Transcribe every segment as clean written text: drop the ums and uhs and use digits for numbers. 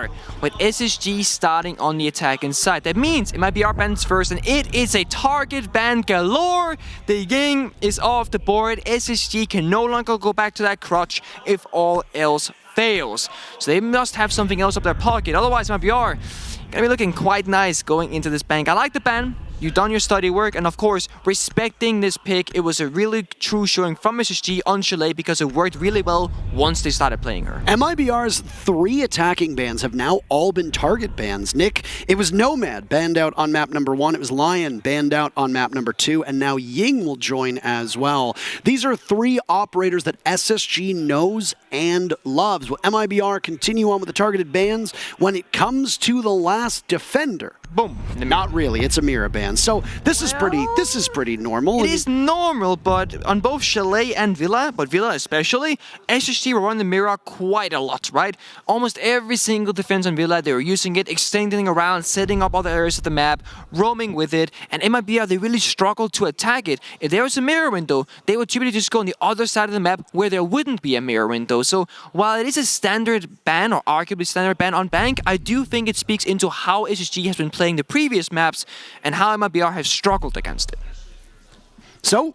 MIBR, with SSG starting on the attacking side. That means MIBR bans first, and it is a target ban galore. The Ying is off the board. SSG can no longer go back to that crutch if all else fails. So they must have something else up their pocket. Otherwise, MIBR gonna be looking quite nice going into this bank. I like the ban. You've done your study work, and of course, respecting this pick, it was a really true showing from SSG on Chalet because it worked really well once they started playing her. MIBR's 3 attacking bans have now all been target bans. Nick, it was Nomad banned out on map number 1, it was Lion banned out on map number 2, and now Ying will join as well. These are 3 operators that SSG knows and loves. Will MIBR continue on with the targeted bans when it comes to the last defender? Boom. Not really, it's a mirror ban. So this is pretty normal. It is normal, but on both Chalet and Villa, but Villa especially, SSG were running the mirror quite a lot, right? Almost every single defense on Villa, they were using it, extending around, setting up other areas of the map, roaming with it, and MIBR, they really struggled to attack it. If there was a mirror window, they would typically just go on the other side of the map where there wouldn't be a mirror window. So while it is a standard ban, or arguably standard ban on Bank, I do think it speaks into how SSG has been playing the previous maps and how MIBR have struggled against it. So,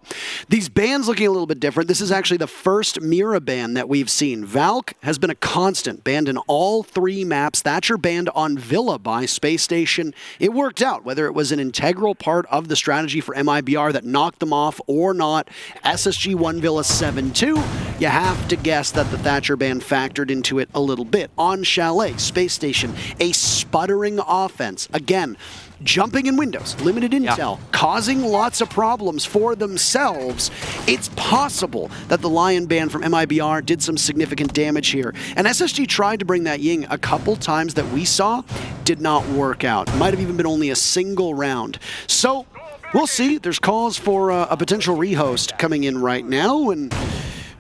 these bans looking a little bit different. This is actually the first Mira ban that we've seen. Valk has been a constant, banned in all 3 maps. Thatcher banned on Villa by Spacestation. It worked out, whether it was an integral part of the strategy for MIBR that knocked them off or not. SSG won Villa 7-2. You have to guess that the Thatcher ban factored into it a little bit. On Chalet, Spacestation, a sputtering offense. Again, jumping in windows, limited intel, causing lots of problems for themselves. It's possible that the Lion ban from MIBR did some significant damage here. And SSG tried to bring that Ying a couple times that we saw, did not work out. Might have even been only a single round. So we'll see. There's calls for a potential rehost coming in right now, and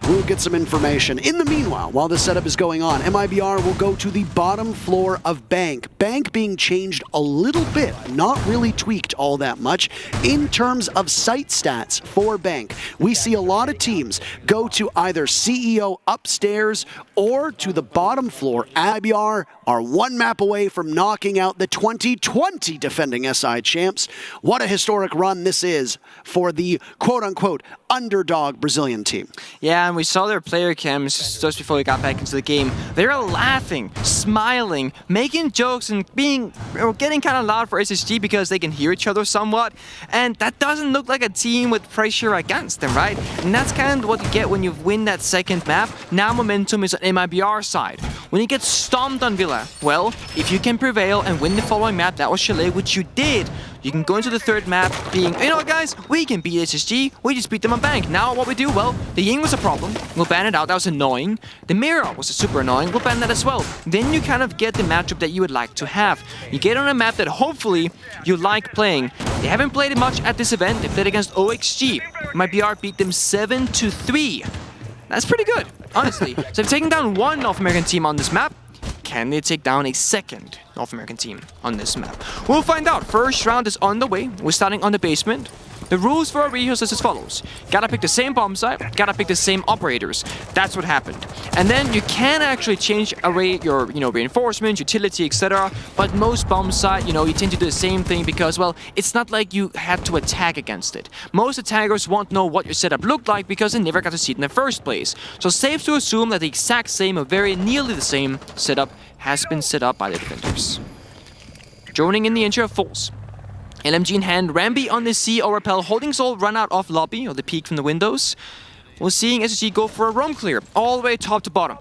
we'll get some information. In the meanwhile, while this setup is going on, MIBR will go to the bottom floor of Bank. Bank being changed a little bit, not really tweaked all that much. In terms of site stats for Bank, we see a lot of teams go to either CEO upstairs or to the bottom floor. MIBR are 1 map away from knocking out the 2020 defending SI champs. What a historic run this is for the quote-unquote underdog Brazilian team. Yeah, and we saw their player cams just before we got back into the game. They were laughing, smiling, making jokes, and getting kind of loud for SSG because they can hear each other somewhat. And that doesn't look like a team with pressure against them, right? And that's kind of what you get when you win that second map. Now momentum is on MIBR side. When you get stomped on Villa, well, if you can prevail and win the following map, that was Chalet, which you did, you can go into the third map being, you know what guys, we can beat SSG, we just beat them on Bank. Now what we do, well, the Ying was a problem, we'll ban it out, that was annoying. The mirror was super annoying, we'll ban that as well. Then you kind of get the matchup that you would like to have. You get on a map that hopefully you like playing. They haven't played it much at this event, they played against OXG. MIBR beat them 7-3. That's pretty good, honestly. So they've taken down 1 North American team on this map. Can they take down a second North American team on this map? We'll find out. First round is on the way. We're starting on the basement. The rules for a rehost is as follows. Gotta pick the same bomb site, gotta pick the same operators. That's what happened. And then you can actually change array your, reinforcements, utility, etc. But most bomb site, you tend to do the same thing because, well, it's not like you had to attack against it. Most attackers won't know what your setup looked like because they never got to see it in the first place. So safe to assume that the exact same or very nearly the same setup has been set up by the defenders. Joining in the entry of Force. LMG in hand, Rambi on the C or Repel, holding Soul run out of lobby, or the peek from the windows. We're seeing SSG go for a roam clear, all the way top to bottom.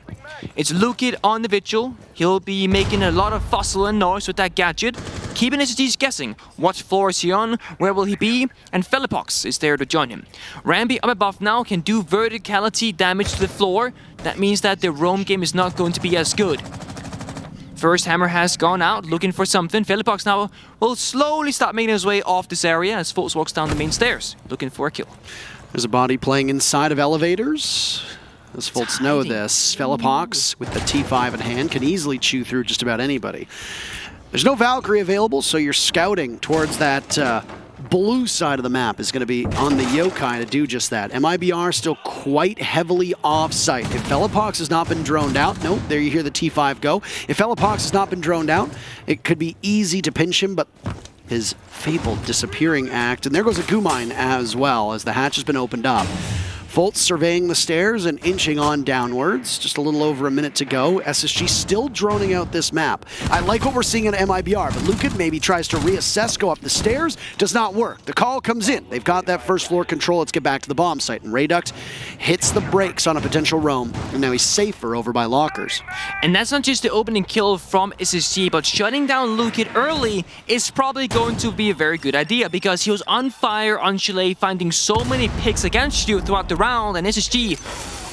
It's Lukid on the Vigil. He'll be making a lot of fussle and noise with that gadget, keeping SSG's guessing. What floor is he on? Where will he be? And Felipox is there to join him. Rambi up above now can do verticality damage to the floor. That means that the roam game is not going to be as good. First hammer has gone out, looking for something. Felipox now will slowly start making his way off this area as Fultz walks down the main stairs, looking for a kill. There's a body playing inside of elevators. As Fultz know this, Felipox with the T5 in hand can easily chew through just about anybody. There's no Valkyrie available, so you're scouting towards that blue side of the map is going to be on the Yokai to do just that. MIBR still quite heavily off-site. If Felipox has not been droned out, nope, there you hear the T5 go. If Felipox has not been droned out, it could be easy to pinch him, but his fabled disappearing act, and there goes a Gumine as well as the hatch has been opened up. Fultz surveying the stairs and inching on downwards. Just a little over a minute to go. SSG still droning out this map. I like what we're seeing in MIBR, but Lucan maybe tries to reassess, go up the stairs. Does not work. The call comes in. They've got that first floor control. Let's get back to the bomb site. And Rayduct hits the brakes on a potential roam. And now he's safer over by lockers. And that's not just the opening kill from SSG, but shutting down Lucan early is probably going to be a very good idea because he was on fire on Chalet, finding so many picks against you throughout the round, and SSG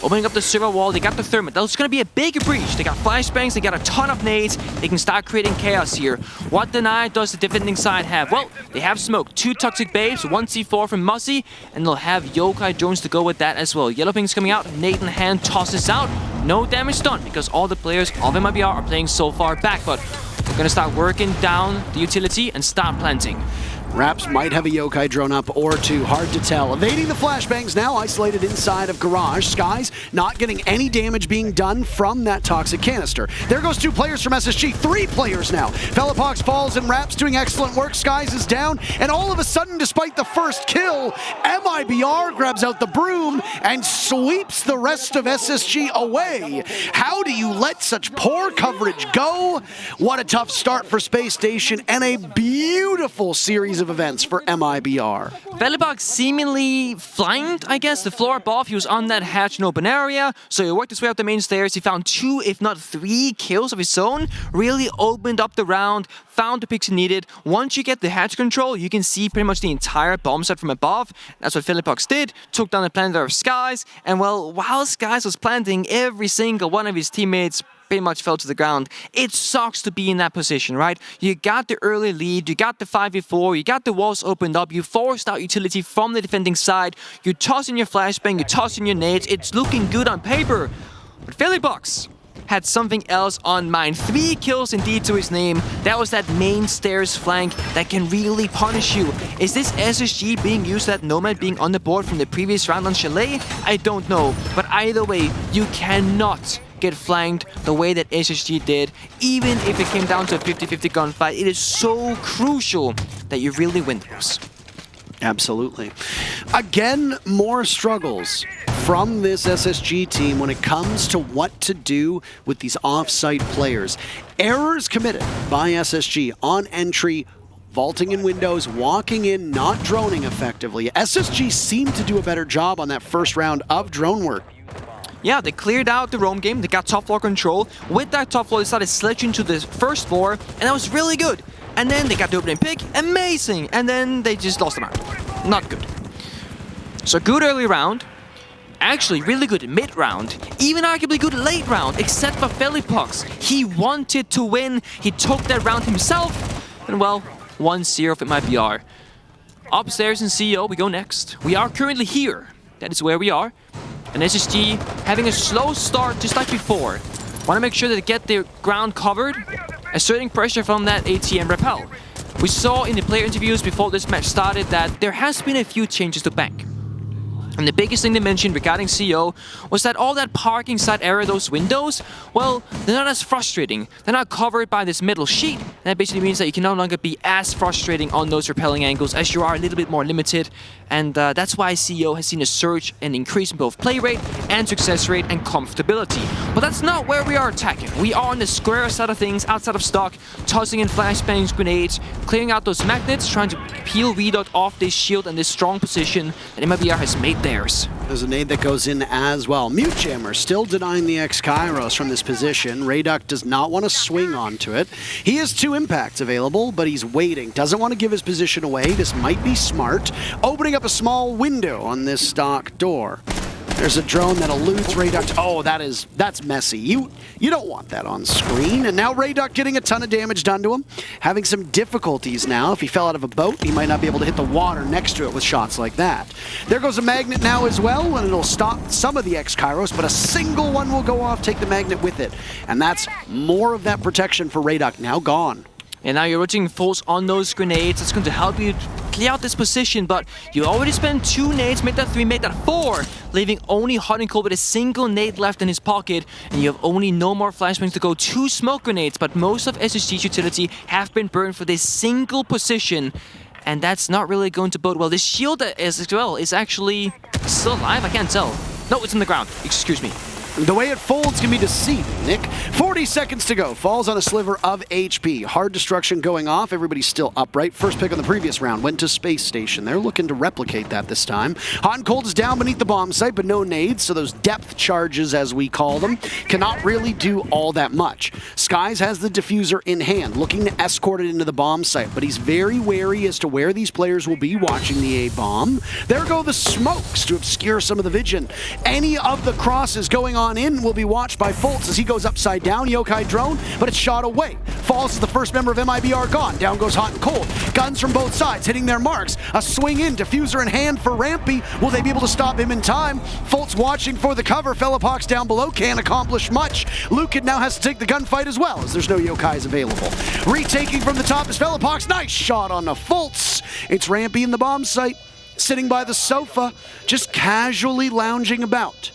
opening up the server wall. They got the thermite. That's going to be a big breach. They got flashbangs. They got a ton of nades. They can start creating chaos here. What deny does the defending side have? Well, they have smoke. 2 toxic babes, 1 C4 from Mussy, and they'll have Yokai drones to go with that as well. Yellow Ping's coming out. Nade in hand tosses out. No damage done because all the players of MIBR are playing so far back, but we're going to start working down the utility and start planting. Raps might have a Yokai drone up or two, hard to tell. Evading the flashbangs now, isolated inside of Garage. Skies not getting any damage being done from that toxic canister. There goes 2 players from SSG, 3 players now. Felipox falls and Raps doing excellent work. Skies is down, and all of a sudden, despite the first kill, MIBR grabs out the broom and sweeps the rest of SSG away. How do you let such poor coverage go? What a tough start for Spacestation and a beautiful series of events for MIBR. Felipox seemingly flanked, I guess, the floor above. He was on that hatch in open area, so he worked his way up the main stairs. He found 2, if not 3 kills of his own, really opened up the round, found the picks he needed. Once you get the hatch control, you can see pretty much the entire bomb set from above. That's what Felipox did, took down the planter of Skies, and well, while Skies was planting, every single one of his teammates pretty much fell to the ground. It sucks to be in that position, right? You got the early lead, you got the 5v4, you got the walls opened up, you forced out utility from the defending side, you toss in your flashbang, you toss in your nades, it's looking good on paper. But Felipox had something else on mind. 3 kills indeed to his name. That was that main stairs flank that can really punish you. Is this SSG being used, that Nomad being on the board from the previous round on Chalet? I don't know. But either way, you cannot get flanked the way that SSG did. Even if it came down to a 50-50 gunfight, it is so crucial that you really win those. Absolutely. Again, more struggles from this SSG team when it comes to what to do with these off-site players. Errors committed by SSG on entry, vaulting in windows, walking in, not droning effectively. SSG seemed to do a better job on that first round of drone work. Yeah, they cleared out the roam game, they got top floor control. With that top floor, they started sledging to the first floor, and that was really good. And then they got the opening pick, amazing! And then they just lost the map. Not good. So good early round, actually really good mid-round, even arguably good late round, except for Felipox. He wanted to win, he took that round himself, and well, 1-0 for MIBR. Upstairs in CEO, we go next. We are currently here. That is where we are. And SSG having a slow start just like before. Want to make sure that they get their ground covered, asserting pressure from that ATM repel. We saw in the player interviews before this match started that there has been a few changes to bank. And the biggest thing they mentioned regarding CEO was that all that parking side area, those windows, well, they're not as frustrating. They're not covered by this metal sheet. And that basically means that you can no longer be as frustrating on those repelling angles as you are a little bit more limited. And that's why CEO has seen a surge and increase in both play rate and success rate and comfortability. But that's not where we are attacking. We are on the square side of things, outside of stock, tossing in flashbangs, grenades, clearing out those magnets, trying to peel Redot off this shield and this strong position that MIBR has made theirs. There's a nade that goes in as well. Mute Jammer still denying the X-Kairos from this position. Rayduct does not want to swing onto it. He has 2 impacts available, but he's waiting. Doesn't want to give his position away. This might be smart. Opening up a small window on this stock door. There's a drone that eludes Rayduct. Oh, that's messy. You don't want that on screen. And now Rayduct getting a ton of damage done to him. Having some difficulties now. If he fell out of a boat, he might not be able to hit the water next to it with shots like that. There goes a magnet now as well, and it'll stop some of the X-Kairos, but a single one will go off, take the magnet with it. And that's more of that protection for Rayduct now gone. And now you're rotating Fultz on those grenades. That's going to help you clear out this position, but you already spent 2 nades, make that 3, make that 4, leaving only Hot and Cold with a single nade left in his pocket, and you have only no more flashbangs to go, 2 smoke grenades, but most of SSG's utility have been burned for this single position, and that's not really going to bode well. The shield as well is actually still alive, I can't tell. No, it's on the ground, excuse me. The way it folds can be deceiving, Nick. 40 seconds to go. Falls on a sliver of HP. Hard destruction going off. Everybody's still upright. First pick on the previous round went to Space Station. They're looking to replicate that this time. Hot and Cold is down beneath the bomb site, but no nades, so those depth charges, as we call them, cannot really do all that much. Skies has the diffuser in hand, looking to escort it into the bomb site, but he's very wary as to where these players will be watching the A-bomb. There go the smokes to obscure some of the vision. Any of the crosses going on in will be watched by Fultz as he goes upside down. Yokai drone, but it's shot away. Falls as the first member of MIBR gone. Down goes Hot and Cold. Guns from both sides hitting their marks. A swing in, diffuser in hand for Rampy. Will they be able to stop him in time? Fultz watching for the cover. Fellapox down below can't accomplish much. Lucan now has to take the gunfight as well as there's no Yokais available. Retaking from the top is Fellapox. Nice shot on the Fultz. It's Rampy in the bomb site, sitting by the sofa, just casually lounging about.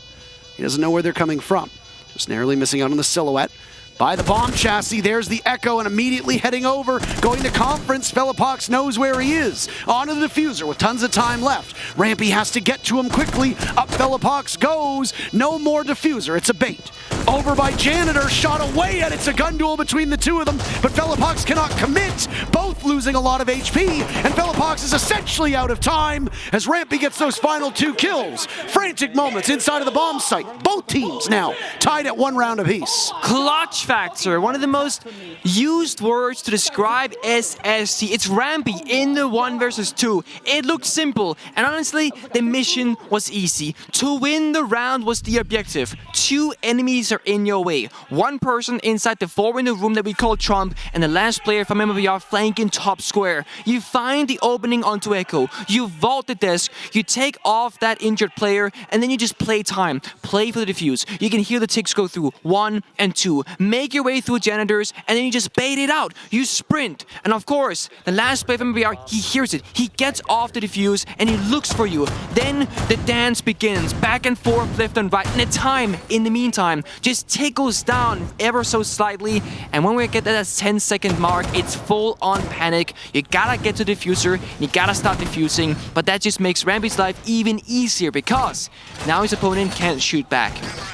He doesn't know where they're coming from. Just narrowly missing out on the silhouette. By the bomb chassis, there's the Echo, and immediately heading over, going to conference. Fellapox knows where he is. Onto the diffuser with tons of time left. Rampy has to get to him quickly. Up Fellapox goes. No more diffuser. It's a bait. Over by Janitor, shot away, and it's a gun duel between the two of them, but Fellapox cannot commit, both losing a lot of HP, and Fellapox is essentially out of time as Rampy gets those final 2 kills. Frantic moments inside of the bomb site. Both teams now tied at 1 round apiece. Clutch factor, one of the most used words to describe SSG. It's Rampy in the 1 versus 2. It looked simple, and honestly, the mission was easy. To win the round was the objective. 2 enemies are in your way. 1 person inside the 4-window room that we call Trump, and the last player from MIBR flanking top square. You find the opening onto Echo. You vault the desk. You take off that injured player, and then you just play time. Play for the defuse. You can hear the ticks go through 1 and 2. Make your way through janitors, and then you just bait it out. You sprint. And of course, the last player from MIBR, he hears it. He gets off the defuse, and he looks for you. Then the dance begins. Back and forth, left and right. And the time, in the meantime, just tickles down ever so slightly, and when we get to that 10-second mark, it's full-on panic. You gotta get to the diffuser, you gotta start defusing, but that just makes Rampy's life even easier because now his opponent can't shoot back.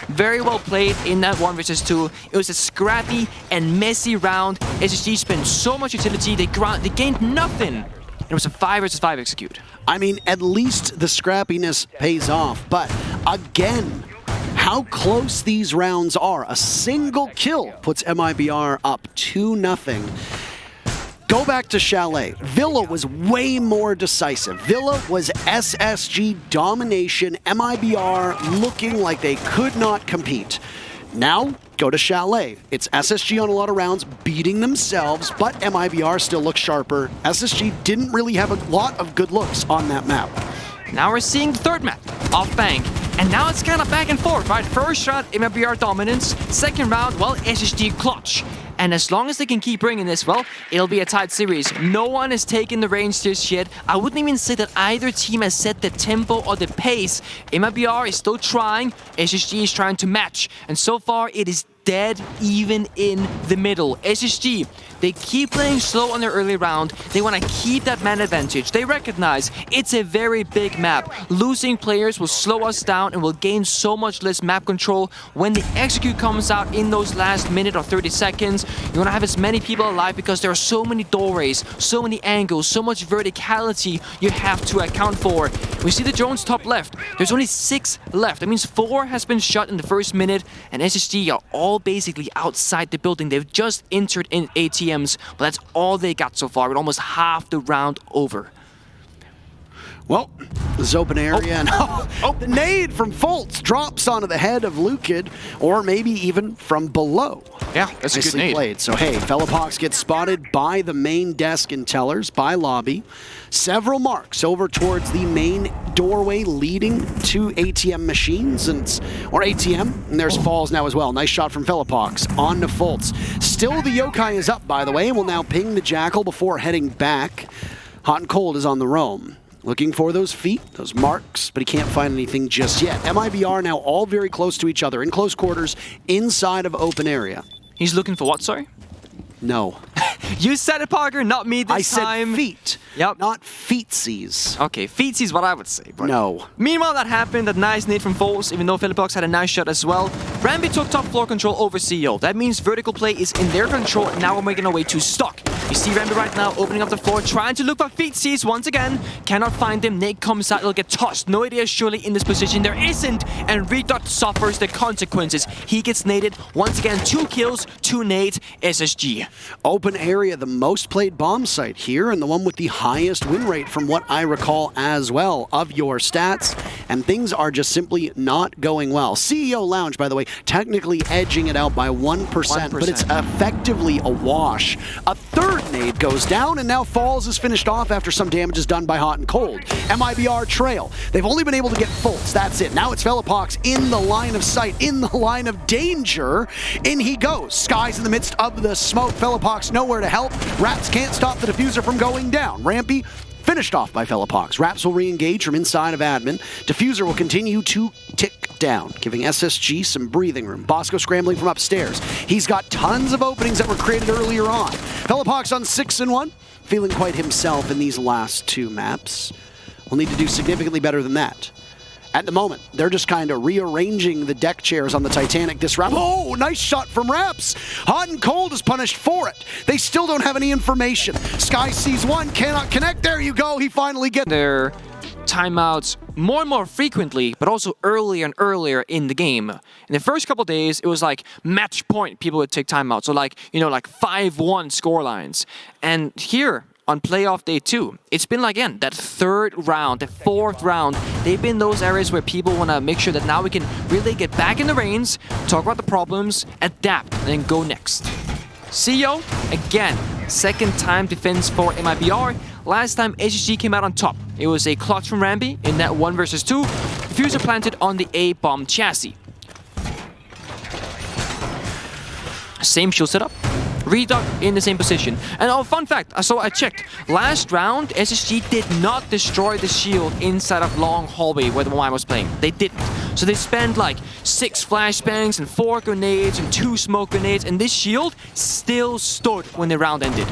Very well played in that 1 versus 2. It was a scrappy and messy round. SSG spent so much utility, they gained nothing. It was a 5 versus 5 execute. I mean, at least the scrappiness pays off, but again, how close these rounds are. A single kill puts MIBR up 2-0. Go back to Chalet. Villa was way more decisive. Villa was SSG domination, MIBR looking like they could not compete. Now, go to Chalet. It's SSG on a lot of rounds, beating themselves, but MIBR still looks sharper. SSG didn't really have a lot of good looks on that map. Now we're seeing the 3rd map, off bank. And now it's kind of back and forth, right? First round, MIBR dominance. Second round, well, SSG clutch. And as long as they can keep bringing this, well, it'll be a tight series. No one has taken the range just yet. I wouldn't even say that either team has set the tempo or the pace. MIBR is still trying. SSG is trying to match. And so far, it is dead even in the middle. SSG, they keep playing slow on their early round. They want to keep that man advantage. They recognize it's a very big map. Losing players will slow us down and will gain so much less map control. When the execute comes out in those last minute or 30 seconds, you want to have as many people alive because there are so many doorways, so many angles, so much verticality you have to account for. We see the drones top left. There's only 6 left. That means 4 has been shot in the first minute, and SSG are all basically outside the building. They've just entered in ATMs, but that's all they got so far, with almost half the round over. Well, this is open area, and the nade from Fultz drops onto the head of Lukid, or maybe even from below. Yeah, that's a good nade. Played. So hey, Fellapox gets spotted by the main desk in Tellers, by lobby. Several marks over towards the main doorway leading to ATM machines, or ATM, and there's Falls now as well. Nice shot from Fellapox on to Fultz. Still the Yokai is up, by the way, and will now ping the Jackal before heading back. Hot and Cold is on the roam. Looking for those feet, those marks, but he can't find anything just yet. MIBR now all very close to each other, in close quarters, inside of open area. He's looking for what, sorry? No. You said it, Parker, not me this time. I said feet, not feetsies. Okay, feetsies is what I would say. But no. Meanwhile, that happened, that nice nade from Force, even though Philippox had a nice shot as well. Rambi took top floor control over CEO. That means vertical play is in their control, and now we're making our way to stock. You see Rambi right now opening up the floor, trying to look for feetsies once again. Cannot find them. Nade comes out, it'll get tossed. No idea surely in this position. There isn't, and Redot suffers the consequences. He gets naded. Once again, 2 kills, 2 nades, SSG. Open area, the most played bomb site here, and the one with the highest win rate from what I recall as well of your stats, and things are just simply not going well. CEO Lounge, by the way, technically edging it out by 1%, but it's effectively a wash. A third nade goes down, and now Falls is finished off after some damage is done by Hot and Cold. MIBR trail. They've only been able to get Fultz, that's it. Now it's Philippox in the line of sight, in the line of danger. In he goes. Sky's in the midst of the smoke. Philippox nowhere to help. Raps can't stop the diffuser from going down. Rampy finished off by Philippox. Raps will re-engage from inside of admin. Diffuser will continue to tick down, giving SSG some breathing room. Bosco scrambling from upstairs. He's got tons of openings that were created earlier on. Philippox on 6-1, feeling quite himself in these last 2 maps. We'll need to do significantly better than that. At the moment, they're just kind of rearranging the deck chairs on the Titanic Disrupt. Oh, nice shot from Raps. Hot and Cold is punished for it. They still don't have any information. Sky sees one, cannot connect. There you go. He finally gets their timeouts more and more frequently, but also earlier and earlier in the game. In the first couple days, it was like match point. People would take timeouts. So like, you know, like 5-1 score lines. And here, on playoff day 2, it's been like, again, that 3rd round, the 4th round. They've been those areas where people want to make sure that now we can really get back in the reins, talk about the problems, adapt, and then go next. CEO, again, 2nd time defense for MIBR. Last time SSG came out on top. It was a clutch from Rambi in that 1 versus 2. Diffuser planted on the A-bomb chassis. Same shield setup. Redot in the same position. And oh, fun fact, so I checked. Last round, SSG did not destroy the shield inside of long hallway where the one I was playing. They didn't. So they spent like 6 flashbangs and 4 grenades and 2 smoke grenades, and this shield still stood when the round ended.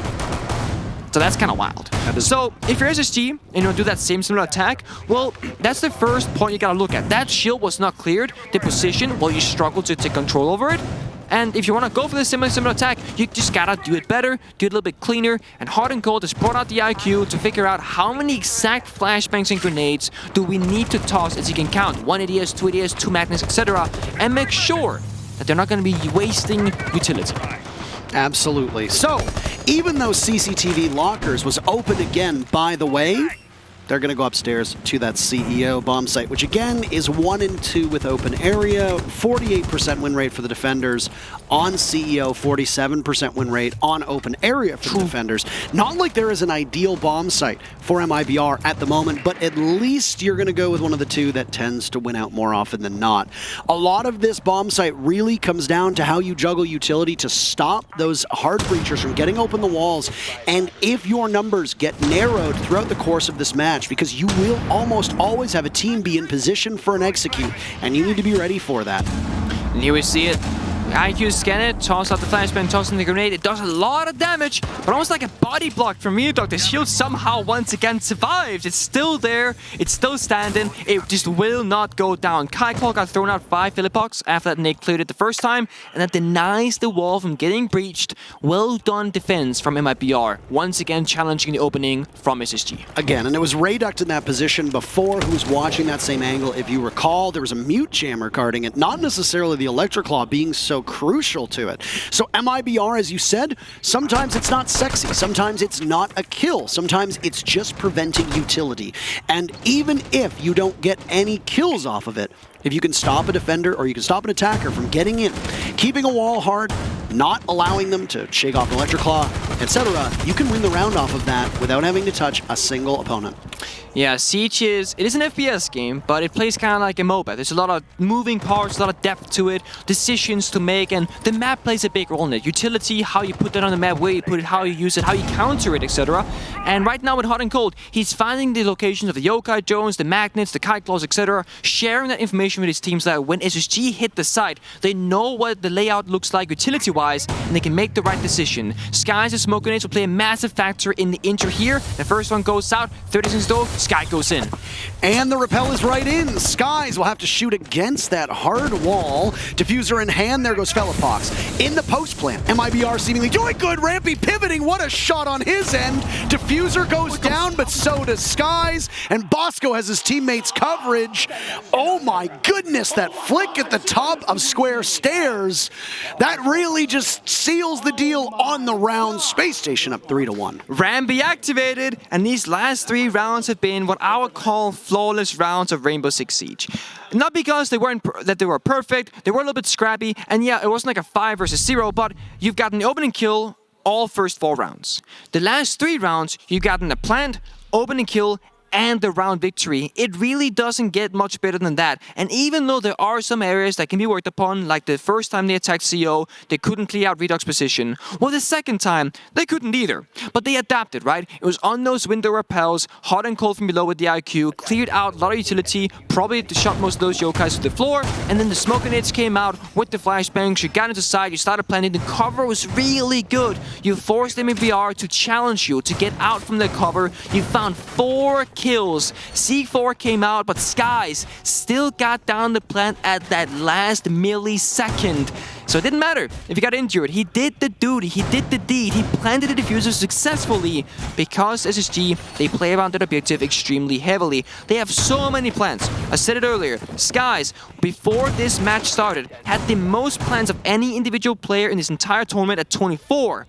So that's kind of wild. So if you're SSG and you do that same similar attack, well, that's the first point you gotta look at. That shield was not cleared. The position, well, you struggle to take control over it. And if you want to go for the similar attack, you just gotta do it better, do it a little bit cleaner. And Hot and Cold has brought out the IQ to figure out how many exact flashbangs and grenades do we need to toss, as you can count. 1 ADS, 2 ADS, 2 magnets, etc. And make sure that they're not going to be wasting utility. Absolutely. So, even though CCTV Lockers was open again, by the way, they're going to go upstairs to that CEO bomb site, which again is 1-2 with open area, 48% win rate for the defenders on CEO, 47% win rate on open area for the defenders. Not like there is an ideal bomb site for MIBR at the moment, but at least you're going to go with one of the 2 that tends to win out more often than not. A lot of this bomb site really comes down to how you juggle utility to stop those hard breachers from getting open the walls, and if your numbers get narrowed throughout the course of this match, because you will almost always have a team be in position for an execute, and you need to be ready for that. And here we see it. IQ scan it, toss out the flashbang, toss in the grenade. It does a lot of damage, but almost like a body block from Redot. The shield somehow once again survives. It's still there, it's still standing. It just will not go down. Kaikol got thrown out by Philippox after that nade cleared it the first time, and that denies the wall from getting breached. Well done defense from MIBR. Once again challenging the opening from SSG. Again, and it was Rayduct in that position before who was watching that same angle. If you recall, there was a mute jammer guarding it, not necessarily the Electroclaw being so crucial to it. So MIBR, as you said, sometimes it's not sexy, sometimes it's not a kill, sometimes it's just preventing utility. And even if you don't get any kills off of it, if you can stop a defender or you can stop an attacker from getting in, keeping a wall hard, not allowing them to shake off an Electric Claw, etc., you can win the round off of that without having to touch a single opponent. Yeah, Siege it is an FPS game, but it plays kind of like a MOBA. There's a lot of moving parts, a lot of depth to it, decisions to make, and the map plays a big role in it. Utility, how you put that on the map, where you put it, how you use it, how you counter it, etc. And right now with Hot and Cold, he's finding the locations of the Yokai drones, the magnets, the kite claws, etc., sharing that information with his teams so that when SSG hit the site, they know what the layout looks like utility-wise, and they can make the right decision. Skies and Smoke Grenades will play a massive factor in the intro here. The first one goes out, 30 seconds though, Sky goes in. And the rappel is right in. Skies will have to shoot against that hard wall. Diffuser in hand, there goes Fellapox. In the post plant, MIBR seemingly doing good. Rampy pivoting, what a shot on his end. Diffuser goes down, but so does Skies. And Bosco has his teammates' coverage. Oh my goodness, that flick at the top of square stairs. That really just seals the deal on the round. Space Station up 3-1. Rampy activated, and these last 3 rounds have been what I would call flawless rounds of Rainbow Six Siege. Not because they weren't that they were perfect, they were a little bit scrappy, and yeah, it wasn't like a 5 versus 0, but you've gotten the opening kill all first 4 rounds. The last 3 rounds, you've gotten a plant, opening kill, and the round victory. It really doesn't get much better than that. And even though there are some areas that can be worked upon, like the first time they attacked CO, they couldn't clear out Redux position. Well, the second time, they couldn't either. But they adapted, right? It was on those window repels, Hot and Cold from below with the IQ, cleared out a lot of utility, probably shot most of those Yokais to the floor, and then the Smoke Grenades came out with the flashbangs, you got into side, you started planting, the cover was really good. You forced them in VR to challenge you, to get out from the cover. You found 4 kills. C4 came out, but Skies still got down the plant at that last millisecond. So it didn't matter if he got injured. He did the duty, he did the deed, he planted the diffuser successfully because SSG, they play around that objective extremely heavily. They have so many plants. I said it earlier, Skies, before this match started, had the most plants of any individual player in this entire tournament at 24.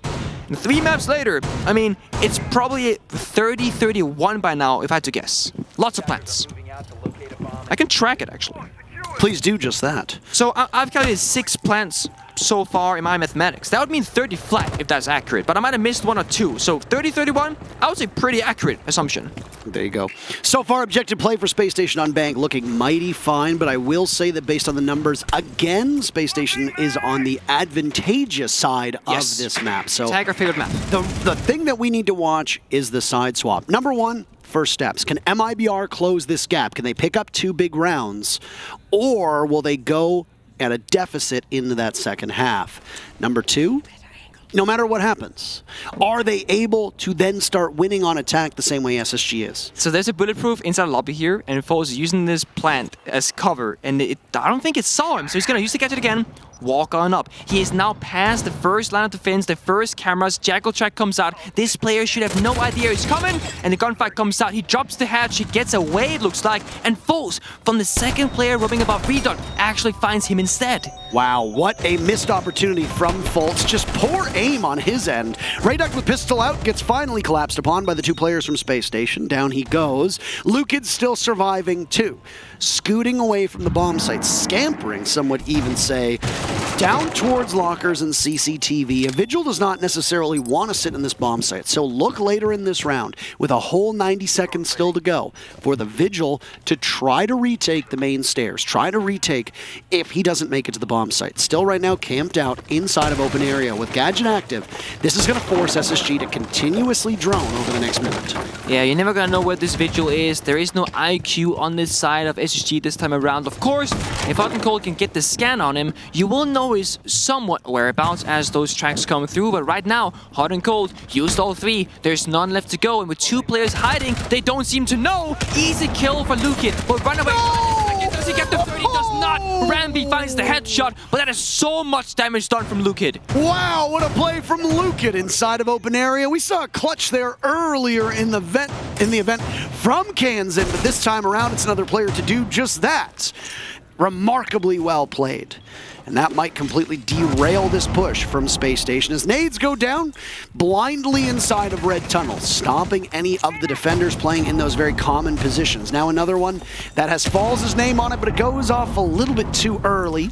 And 3 maps later, I mean, it's probably 30-31 by now, if I had to guess. Lots of plants. I can track it, actually. Please do just that. So I've calculated 6 plants so far in my mathematics. That would mean 30 flat, if that's accurate, but I might have missed 1 or 2. So 30-31, I would say pretty accurate assumption. There you go. So far, objective play for Space Station on Bank looking mighty fine, but I will say that based on the numbers, again, Space Station is on the advantageous side of this map. So tag our favorite map. The thing that we need to watch is the side swap. Number 1, first steps. Can MIBR close this gap? Can they pick up 2 big rounds? Or will they go at a deficit into that second half? Number 2, no matter what happens, are they able to then start winning on attack the same way SSG is? So there's a bulletproof inside the lobby here, and Foles is using this plant as cover, and I don't think it saw him, so he's going to use the gadget again, walk on up. He is now past the first line of defense, the first cameras, Jackal Track comes out. This player should have no idea he's coming, and the gunfight comes out. He drops the hatch, he gets away, it looks like, and Foles, from the second player roaming about Redux, actually finds him instead. Wow, what a missed opportunity from Fultz. Just poor aim on his end. Rayduck with pistol out gets finally collapsed upon by the 2 players from Space Station. Down he goes. Lukid's still surviving too. Scooting away from the bomb site, scampering, some would even say, down towards lockers and CCTV. A Vigil does not necessarily want to sit in this bomb site, so look later in this round, with a whole 90 seconds still to go, for the Vigil to try to retake the main stairs, try to retake if he doesn't make it to the bomb site. Still right now camped out inside of open area with Gadget active. This is going to force SSG to continuously drone over the next minute. Yeah, you're never going to know where this Vigil is. There is no IQ on this side of SSG this time around. Of course, if Hot and Cold can get the scan on him, you will know his somewhat whereabouts as those tracks come through, but right now, Hot and Cold used all 3. There's none left to go, and with 2 players hiding, they don't seem to know. Easy kill for Lukid, but run away. No! Does he get the 30? Does not. Rampy finds the headshot, but that is so much damage done from Lukid. Wow, what a play from Lukid inside of open area. We saw a clutch there earlier in the event from Kansan, but this time around, it's another player to do just that. Remarkably well played. And that might completely derail this push from Space Station as nades go down blindly inside of red tunnels, stopping any of the defenders playing in those very common positions. Now another one that has Falls' name on it, but it goes off a little bit too early.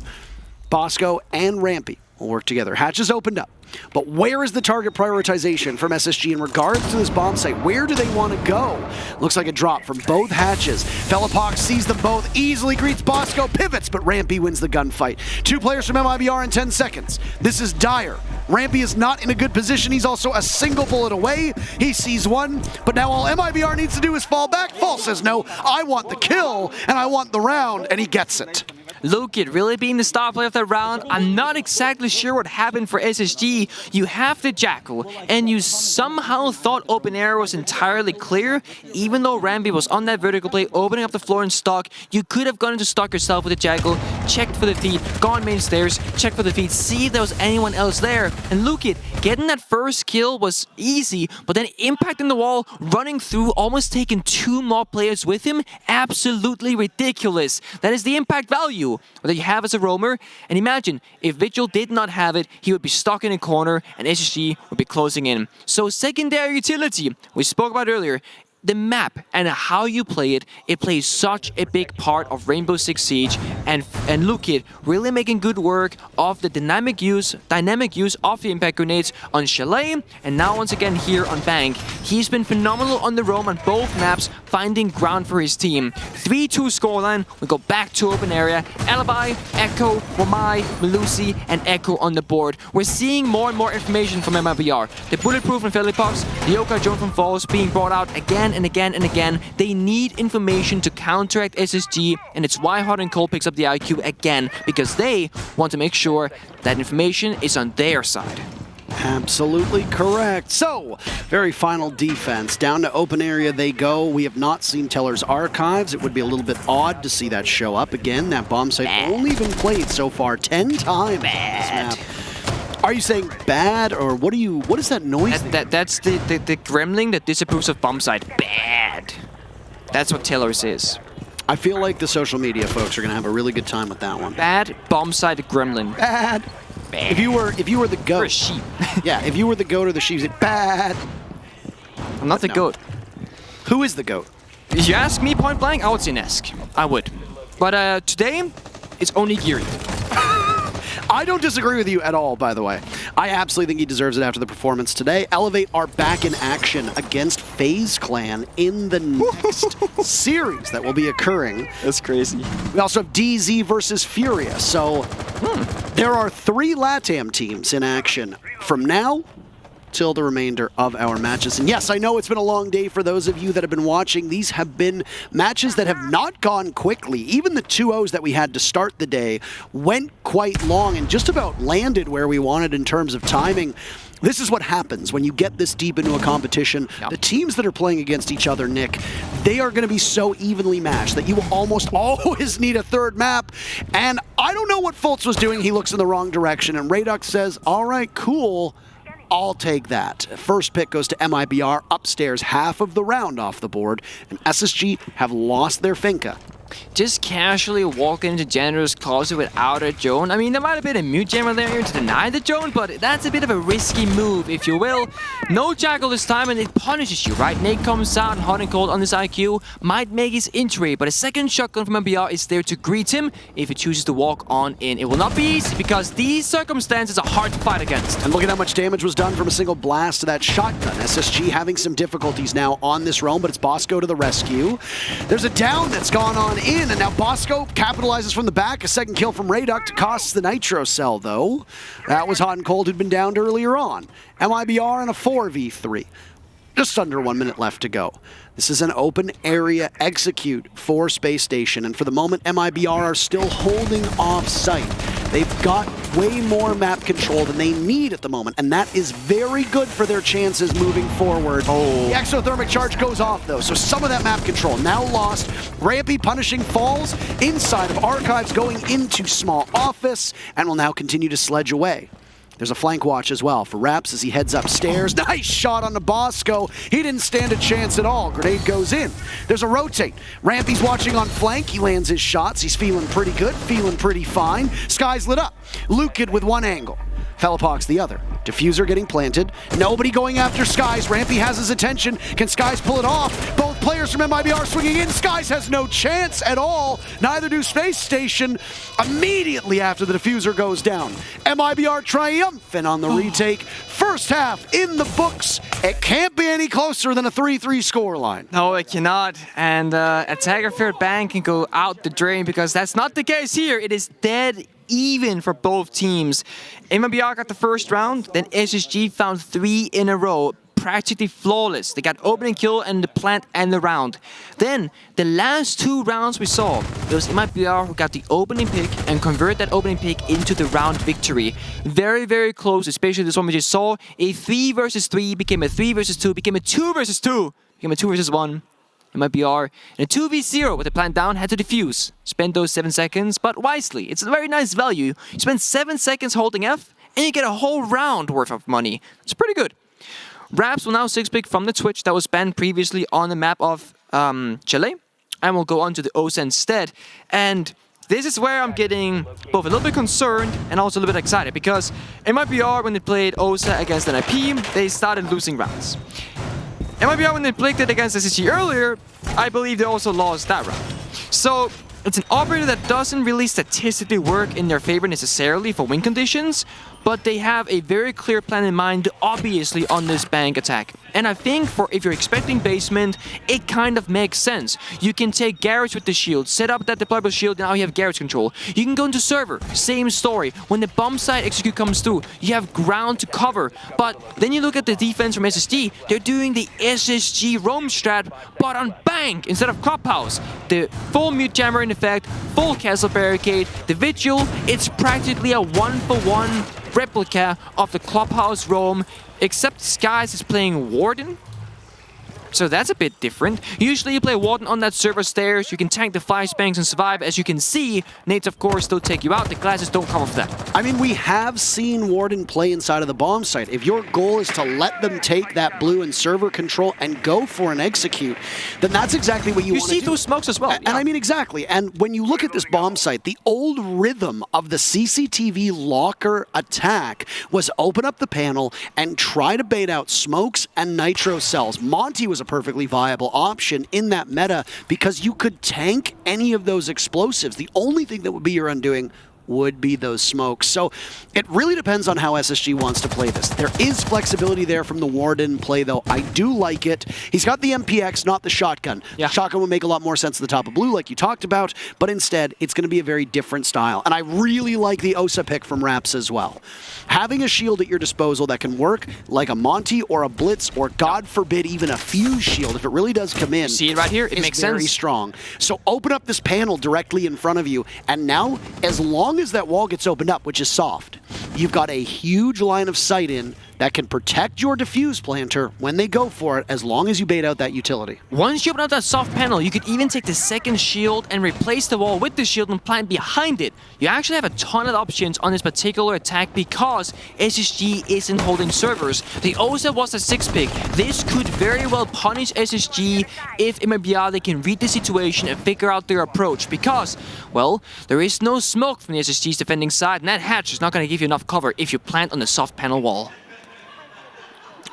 Bosco and Rampy will work together. Hatch is opened up. But where is the target prioritization from SSG in regards to this bomb site? Where do they want to go? Looks like a drop from both hatches. Felipox sees them both, easily greets Bosco, pivots, but Rampy wins the gunfight. 2 players from MIBR in 10 seconds. This is dire. Rampy is not in a good position. He's also a single bullet away. He sees one, but now all MIBR needs to do is fall back. Fall says no, I want the kill, and I want the round, and he gets it. Lukid really being the star player of that round. I'm not exactly sure what happened for SSG. You have the Jackal, and you somehow thought open air was entirely clear. Even though Rambi was on that vertical play, opening up the floor in stock, you could have gone into stock yourself with the Jackal, checked for the feed, gone main stairs, checked for the feed, see if there was anyone else there. And Lukid, getting that first kill was easy, but then impacting the wall, running through, almost taking 2 more players with him, absolutely ridiculous. That is the impact value that you have as a roamer. And imagine, if Vigil did not have it, he would be stuck in a corner and SSG would be closing in. So secondary utility, we spoke about earlier, the map and how you play it, it plays such a big part of Rainbow Six Siege, and Lukid really making good work of the dynamic use of the impact grenades on Chalet, and now once again here on Bank. He's been phenomenal on the roam on both maps, finding ground for his team. 3-2 scoreline, we go back to open area, Alibi, Echo, Wamai, Melusi, and Echo on the board. We're seeing more and more information from MIBR. The Bulletproof from Felipox, the Oka Drone from Falls being brought out again and again and again. They need information to counteract SSG, and it's why Hot and Cold picks up the IQ again, because they want to make sure that information is on their side. Absolutely correct. So, very final defense. Down to open area they go. We have not seen Teller's archives. It would be a little bit odd to see that show up again. That bomb site only been played so far 10 times on this map. Are you saying bad, or what is that noise? That's the gremlin that disapproves of bomb site. Bad. That's what Taylor's is. I feel like the social media folks are going to have a really good time with that one. Bad bomb site gremlin. Bad. If you were the goat. Or a sheep. Yeah, if you were the goat or the sheep, it's bad. I'm not the goat. Who is the goat? If you ask me point blank, I would say Nesk. I would. But today, it's only Geary. I don't disagree with you at all, by the way. I absolutely think he deserves it after the performance today. Elevate are back in action against FaZe Clan in the next series that will be occurring. That's crazy. We also have DZ versus Furia. So there are 3 LATAM teams in action from now till the remainder of our matches. And yes, I know it's been a long day for those of you that have been watching. These have been matches that have not gone quickly. Even the 2-0s that we had to start the day went quite long and just about landed where we wanted in terms of timing. This is what happens when you get this deep into a competition. Yep. The teams that are playing against each other, Nick, they are going to be so evenly matched that you will almost always need a third map. And I don't know what Fultz was doing. He looks in the wrong direction. And Radux says, all right, cool. I'll take that. First pick goes to MIBR, upstairs, half of the round off the board, and SSG have lost their Finca. Just casually walking into Janitor's closet without a drone. I mean, there might have been a mute jammer there to deny the drone, but that's a bit of a risky move, if you will. No Jackal this time, and it punishes you, right? Nate comes out hot and cold on this IQ, might make his entry, but a second shotgun from MBR is there to greet him if he chooses to walk on in. It will not be easy, because these circumstances are hard to fight against. And look at how much damage was done from a single blast to that shotgun. SSG having some difficulties now on this roam, but it's Bosco to the rescue. There's a down that's gone on in, and now Bosco capitalizes from the back. A second kill from Raduct costs the Nitro Cell, though. That was Hot and Cold, who'd been downed earlier on. MIBR in a 4v3. Just under 1 minute left to go. This is an open area execute for Space Station, and for the moment, MIBR are still holding off site. They've got way more map control than they need at the moment, and that is very good for their chances moving forward. The exothermic charge goes off, though, so some of that map control now lost. Rampy punishing Falls inside of Archives, going into small office, and will now continue to sledge away. There's a flank watch as well for Raps as he heads upstairs. Nice shot on the Bosco. He didn't stand a chance at all. Grenade goes in. There's a rotate. Rampy's watching on flank. He lands his shots. He's feeling pretty good, feeling pretty fine. Sky's lit up. Lukid with one angle. Felipox the other. Diffuser getting planted. Nobody going after Skies. Rampy has his attention. Can Skies pull it off? Both players from MIBR swinging in. Skies has no chance at all. Neither do Spacestation. Immediately after the diffuser goes down, MIBR triumphant on the retake. First half in the books. It can't be any closer than a 3-3 scoreline. No, it cannot. And Attacker Third Bang can go out the drain because that's not the case here. It is dead even for both teams. MIBR got the first round, then SSG found 3 in a row. Practically flawless. They got opening kill and the plant and the round. Then, the last 2 rounds we saw, it was MIBR who got the opening pick and converted that opening pick into the round victory. Very, very close, especially this one we just saw. A 3 versus 3 became a 3 versus 2, became a 2 versus 2, became a 2 versus 1. MIBR in a 2v0 with the plant down had to defuse. Spend those 7 seconds, but wisely. It's a very nice value. You spend 7 seconds holding F, and you get a whole round worth of money. It's pretty good. Raps will now 6-pick from the Twitch that was banned previously on the map of Chile, and will go on to the OSA instead. And this is where I'm getting both a little bit concerned and also a little bit excited, because MIBR, when they played OSA against NIP, they started losing rounds. MIBR, when they played it against SSG earlier, I believe they also lost that round. So it's an operator that doesn't really statistically work in their favor necessarily for win conditions, but they have a very clear plan in mind, obviously, on this bank attack. And I think if you're expecting basement, it kind of makes sense. You can take Garage with the shield, set up that deployable shield, now you have Garage control. You can go into server, same story. When the bomb site execute comes through, you have ground to cover. But then you look at the defense from SSG, they're doing the SSG roam strat, but on bank instead of clubhouse. The full mute jammer in effect, full castle barricade, the vigil, it's practically a 1-for-1 replica of the clubhouse roam, except Skies is playing Warden. So that's a bit different. Usually you play Warden on that server stairs, you can tank the flashbangs and survive. As you can see, nades of course still take you out, the glasses don't cover for that. I mean, we have seen Warden play inside of the bomb site. If your goal is to let them take that blue and server control and go for an execute, then that's exactly what you want to do. You see those smokes as well. And I mean, exactly. And when you look at this bomb site, the old rhythm of the CCTV locker attack was open up the panel and try to bait out smokes and nitro cells. Monty was a perfectly viable option in that meta because you could tank any of those explosives. The only thing that would be your undoing would be those smokes. So it really depends on how SSG wants to play this. There is flexibility there from the Warden play, though. I do like it. He's got the MPX, not the shotgun. Yeah. Shotgun would make a lot more sense at the top of blue, like you talked about, but instead, it's going to be a very different style. And I really like the OSA pick from Raps as well. Having a shield at your disposal that can work like a Monty or a Blitz or, God forbid, even a Fuse shield, if it really does come in, see it right here? It makes very sense. Strong. So open up this panel directly in front of you, and now, as long as that wall gets opened up, which is soft, you've got a huge line of sight in that can protect your diffuse planter when they go for it, as long as you bait out that utility. Once you open up that soft panel, you could even take the second shield and replace the wall with the shield and plant behind it. You actually have a ton of options on this particular attack because SSG isn't holding servers. The OSA was a 6-pick. This could very well punish SSG if MIBR they can read the situation and figure out their approach because, well, there is no smoke from the SSG's defending side, and that hatch is not going to give you enough cover if you plant on the soft panel wall.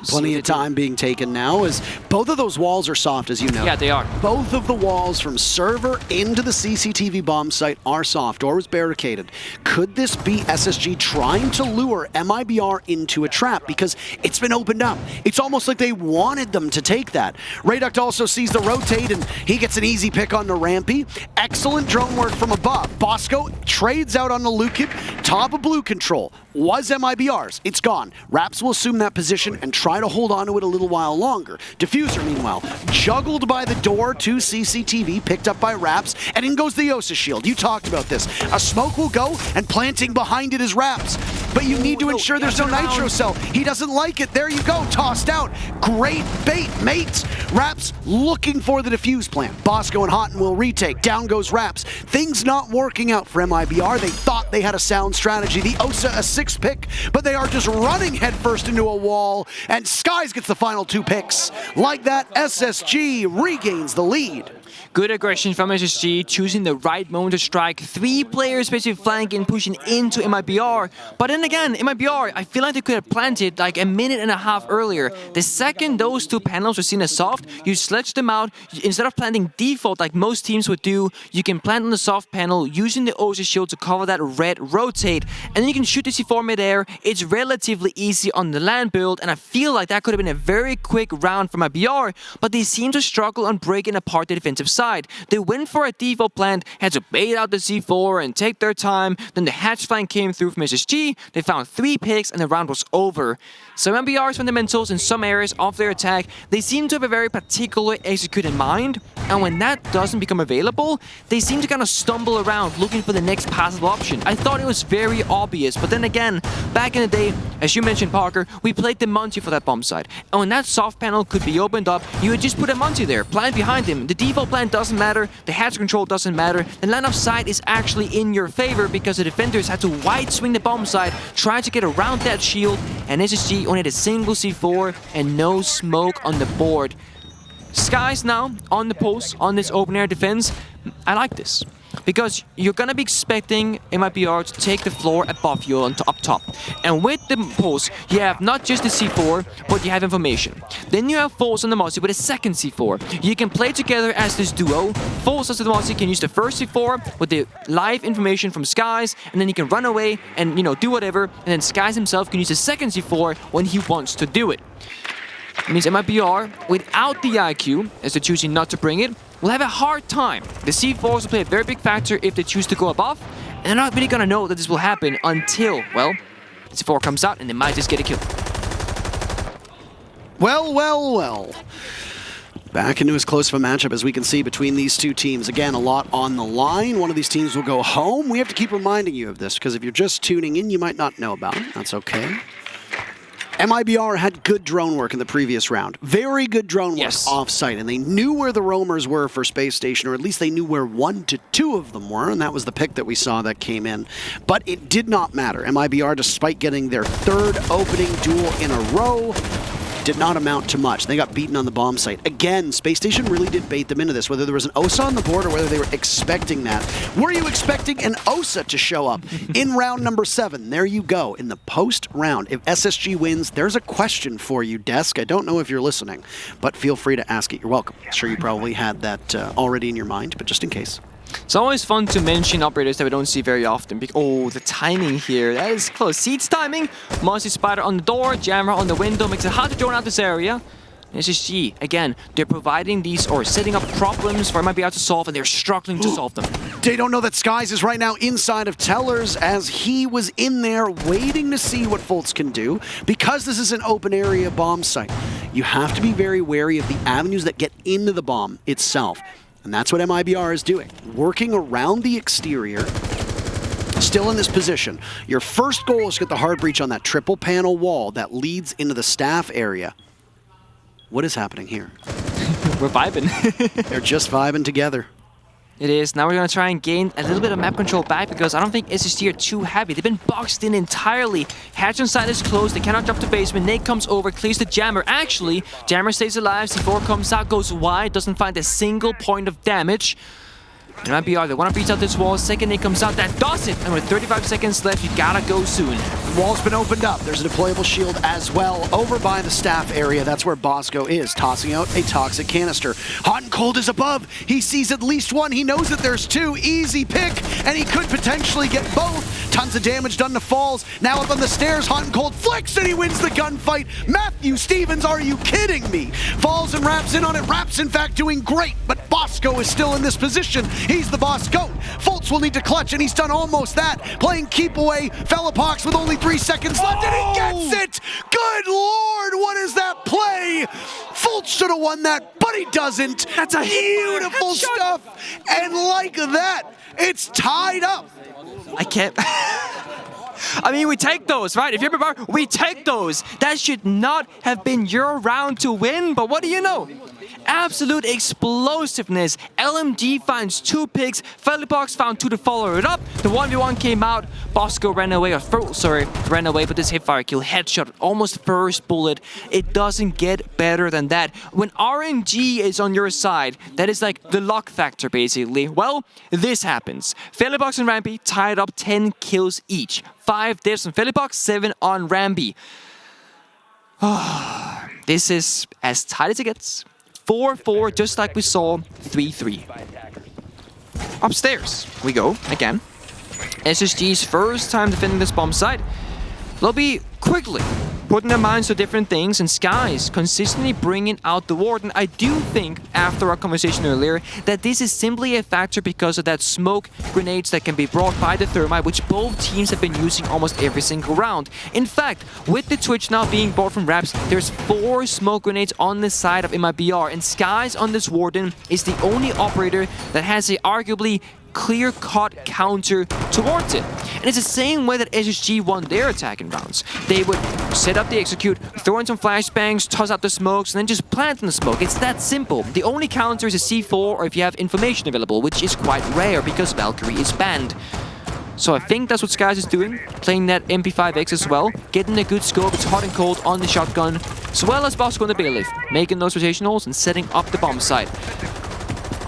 Plenty of time being taken now, as both of those walls are soft, as you know. Yeah, they are. Both of the walls from server into the CCTV bomb site are soft. Door was barricaded. Could this be SSG trying to lure MIBR into a trap? Because it's been opened up. It's almost like they wanted them to take that. Rayduct also sees the rotate, and he gets an easy pick on the Rampy. Excellent drone work from above. Bosco trades out on the Lukip. Top of blue control was MIBR's. It's gone. Raps will assume that position and try to hold on to it a little while longer. Diffuser, meanwhile, juggled by the door to CCTV, picked up by Raps, and in goes the Yosa shield. You talked about this. A smoke will go, and planting behind it is Raps. But you need to ensure there's no nitro cell. He doesn't like it. There you go, tossed out. Great bait, mates. Raps looking for the defuse plant. Bosco and Houghton will retake. Down goes Raps. Things not working out for MIBR. They thought they had a sound strategy. The OSA, a 6th pick, but they are just running headfirst into a wall, and Skies gets the final 2 picks. Like that, SSG regains the lead. Good aggression from SSG, choosing the right moment to strike. 3 players basically flanking, pushing into MIBR. But then then again, in my BR, I feel like they could have planted like a minute and a half earlier. The second those two panels were seen as soft, you sledge them out. Instead of planting default like most teams would do, you can plant on the soft panel using the Osa shield to cover that red rotate. And then you can shoot the C4 mid-air. It's relatively easy on the land build, and I feel like that could have been a very quick round for my BR, but they seem to struggle on breaking apart the defensive side. They went for a default plant, had to bait out the C4 and take their time. Then the hatch flank came through from SSG. They found 3 picks and the round was over. So MBR's fundamentals in some areas of their attack, they seem to have a very particular execute in mind, and when that doesn't become available, they seem to kind of stumble around looking for the next passable option. I thought it was very obvious, but then again, back in the day, as you mentioned, Parker, we played the Monty for that bomb site, and when that soft panel could be opened up, you would just put a Monty there, plant behind him. The default plant doesn't matter, the hatch control doesn't matter, the line of sight is actually in your favor because the defenders had to wide swing the bomb site, try to get around that shield, and SSG only had a single C4 and no smoke on the board. Skies now on the post on this open air defense. I like this because you're gonna be expecting MIBR to take the floor above you on up top, and with the post you have not just the C4 but you have information. Then you have False on the Mossy with a second C4. You can play together as this duo. False as the Mossy can use the first C4 with the live information from Skies, and then he can run away and do whatever, and then Skies himself can use the second C4 when he wants to do it. It means MIBR, without the IQ, as they're choosing not to bring it, will have a hard time. The C4s will play a very big factor if they choose to go above, and they're not really gonna know that this will happen until, well, the C4 comes out and they might just get a kill. Well. Back into as close of a matchup as we can see between these two teams. Again, a lot on the line. One of these teams will go home. We have to keep reminding you of this, because if you're just tuning in, you might not know about it. That's okay. MIBR had good drone work in the previous round. Very good drone work off-site, and they knew where the roamers were for Space Station, or at least they knew where 1 to 2 of them were, and that was the pick that we saw that came in. But it did not matter. MIBR, despite getting their 3rd opening duel in a row, did not amount to much. They got beaten on the bomb site. Again, Space Station really did bait them into this, whether there was an OSA on the board or whether they were expecting that. Were you expecting an OSA to show up in round number 7? There you go, in the post round. If SSG wins, there's a question for you, Desk. I don't know if you're listening, but feel free to ask it. You're welcome. I'm sure you probably had that already in your mind, but just in case. It's always fun to mention operators that we don't see very often. Oh, the timing here. That is close. Seeds timing. Mossy Spider on the door. Jammer on the window. Makes it hard to drone out this area. SSG, again, they're providing these or setting up problems for MIBR to solve, and they're struggling to solve them. They don't know that Skies is right now inside of Tellers, as he was in there waiting to see what Fultz can do. Because this is an open area bomb site, you have to be very wary of the avenues that get into the bomb itself. And that's what MIBR is doing, working around the exterior, still in this position. Your first goal is to get the hard breach on that triple panel wall that leads into the staff area. What is happening here? We're vibing. They're just vibing together. It is. Now we're going to try and gain a little bit of map control back, because I don't think SSG are too happy. They've been boxed in entirely. Hatch on side is closed. They cannot drop to basement. Nate comes over, clears the Jammer. Actually, Jammer stays alive. C4 comes out, goes wide, doesn't find a single point of damage. And MIBR, they want to breach out this wall. Second Nate comes out, that does it. And with 35 seconds left, you gotta go soon. Wall's been opened up. There's a deployable shield as well over by the staff area. That's where Bosco is, tossing out a toxic canister. Hot and Cold is above. He sees at least one. He knows that there's 2. Easy pick, and he could potentially get both. Tons of damage done to Falls. Now up on the stairs, Hot and Cold flicks, and he wins the gunfight. Matthew Stevens, are you kidding me? Falls and Raps in on it. Raps, in fact, doing great, but Bosco is still in this position. He's the boss goat. Fultz will need to clutch, and he's done almost that. Playing keep away. Fellapox with only 3 seconds left, and he gets it! Good Lord, what is that play? Fultz should have won that, but he doesn't. That's a beautiful stuff. And like that, it's tied up. I can't... I mean, we take those, right? If you're MIBR, we take those. That should not have been your round to win, but what do you know? absolute explosiveness. LMG finds 2 picks, Felipox found 2 to follow it up. The 1v1 came out, Bosco ran away, ran away, but this hipfire kill, headshot, almost first bullet. It doesn't get better than that. When RNG is on your side, that is like the luck factor basically. Well, this happens. Felipox and Rampy tied up 10 kills each. 5 deaths on Felipox, 7 on Rampy. This is as tight as it gets. 4-4, just like we saw. 3-3. Upstairs we go again. SSG's first time defending this bomb site. They'll be quickly putting their minds to different things, and Skies consistently bringing out the ward. And I do think, after our conversation earlier, that this is simply a factor because of that smoke grenades that can be brought by the Thermite, which both teams have been using almost every single round. In fact, with the Twitch now being bought from Raps, there's 4 smoke grenades on the side of MIBR, and Skies on this Warden is the only operator that has a arguably clear-cut counter towards it. And it's the same way that SSG won their attacking rounds. They would set up the execute, throw in some flashbangs, toss out the smokes, and then just plant in the smoke. It's that simple. The only counter is a C4 or if you have information available, which is quite rare because Valkyrie is banned. So I think that's what Skies is doing, playing that MP5X as well, getting a good scope, it's hot and cold on the shotgun, as well as Bosco on the bailiff, making those rotationals and setting up the bomb site.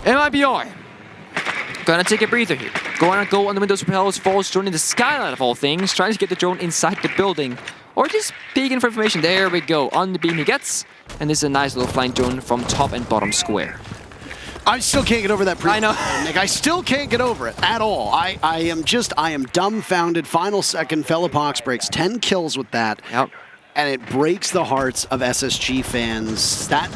MIBR. Gonna take a breather here. Gonna go on the Windows propellers, falls drone in the skyline of all things, trying to get the drone inside the building. Or just peeking for information. There we go. On the beam he gets. And this is a nice little flying drone from top and bottom square. I still can't get over that I know. Nick. I still can't get over it at all. I am dumbfounded. Final second, Felipox breaks 10 kills with that. Yep. And it breaks the hearts of SSG fans. That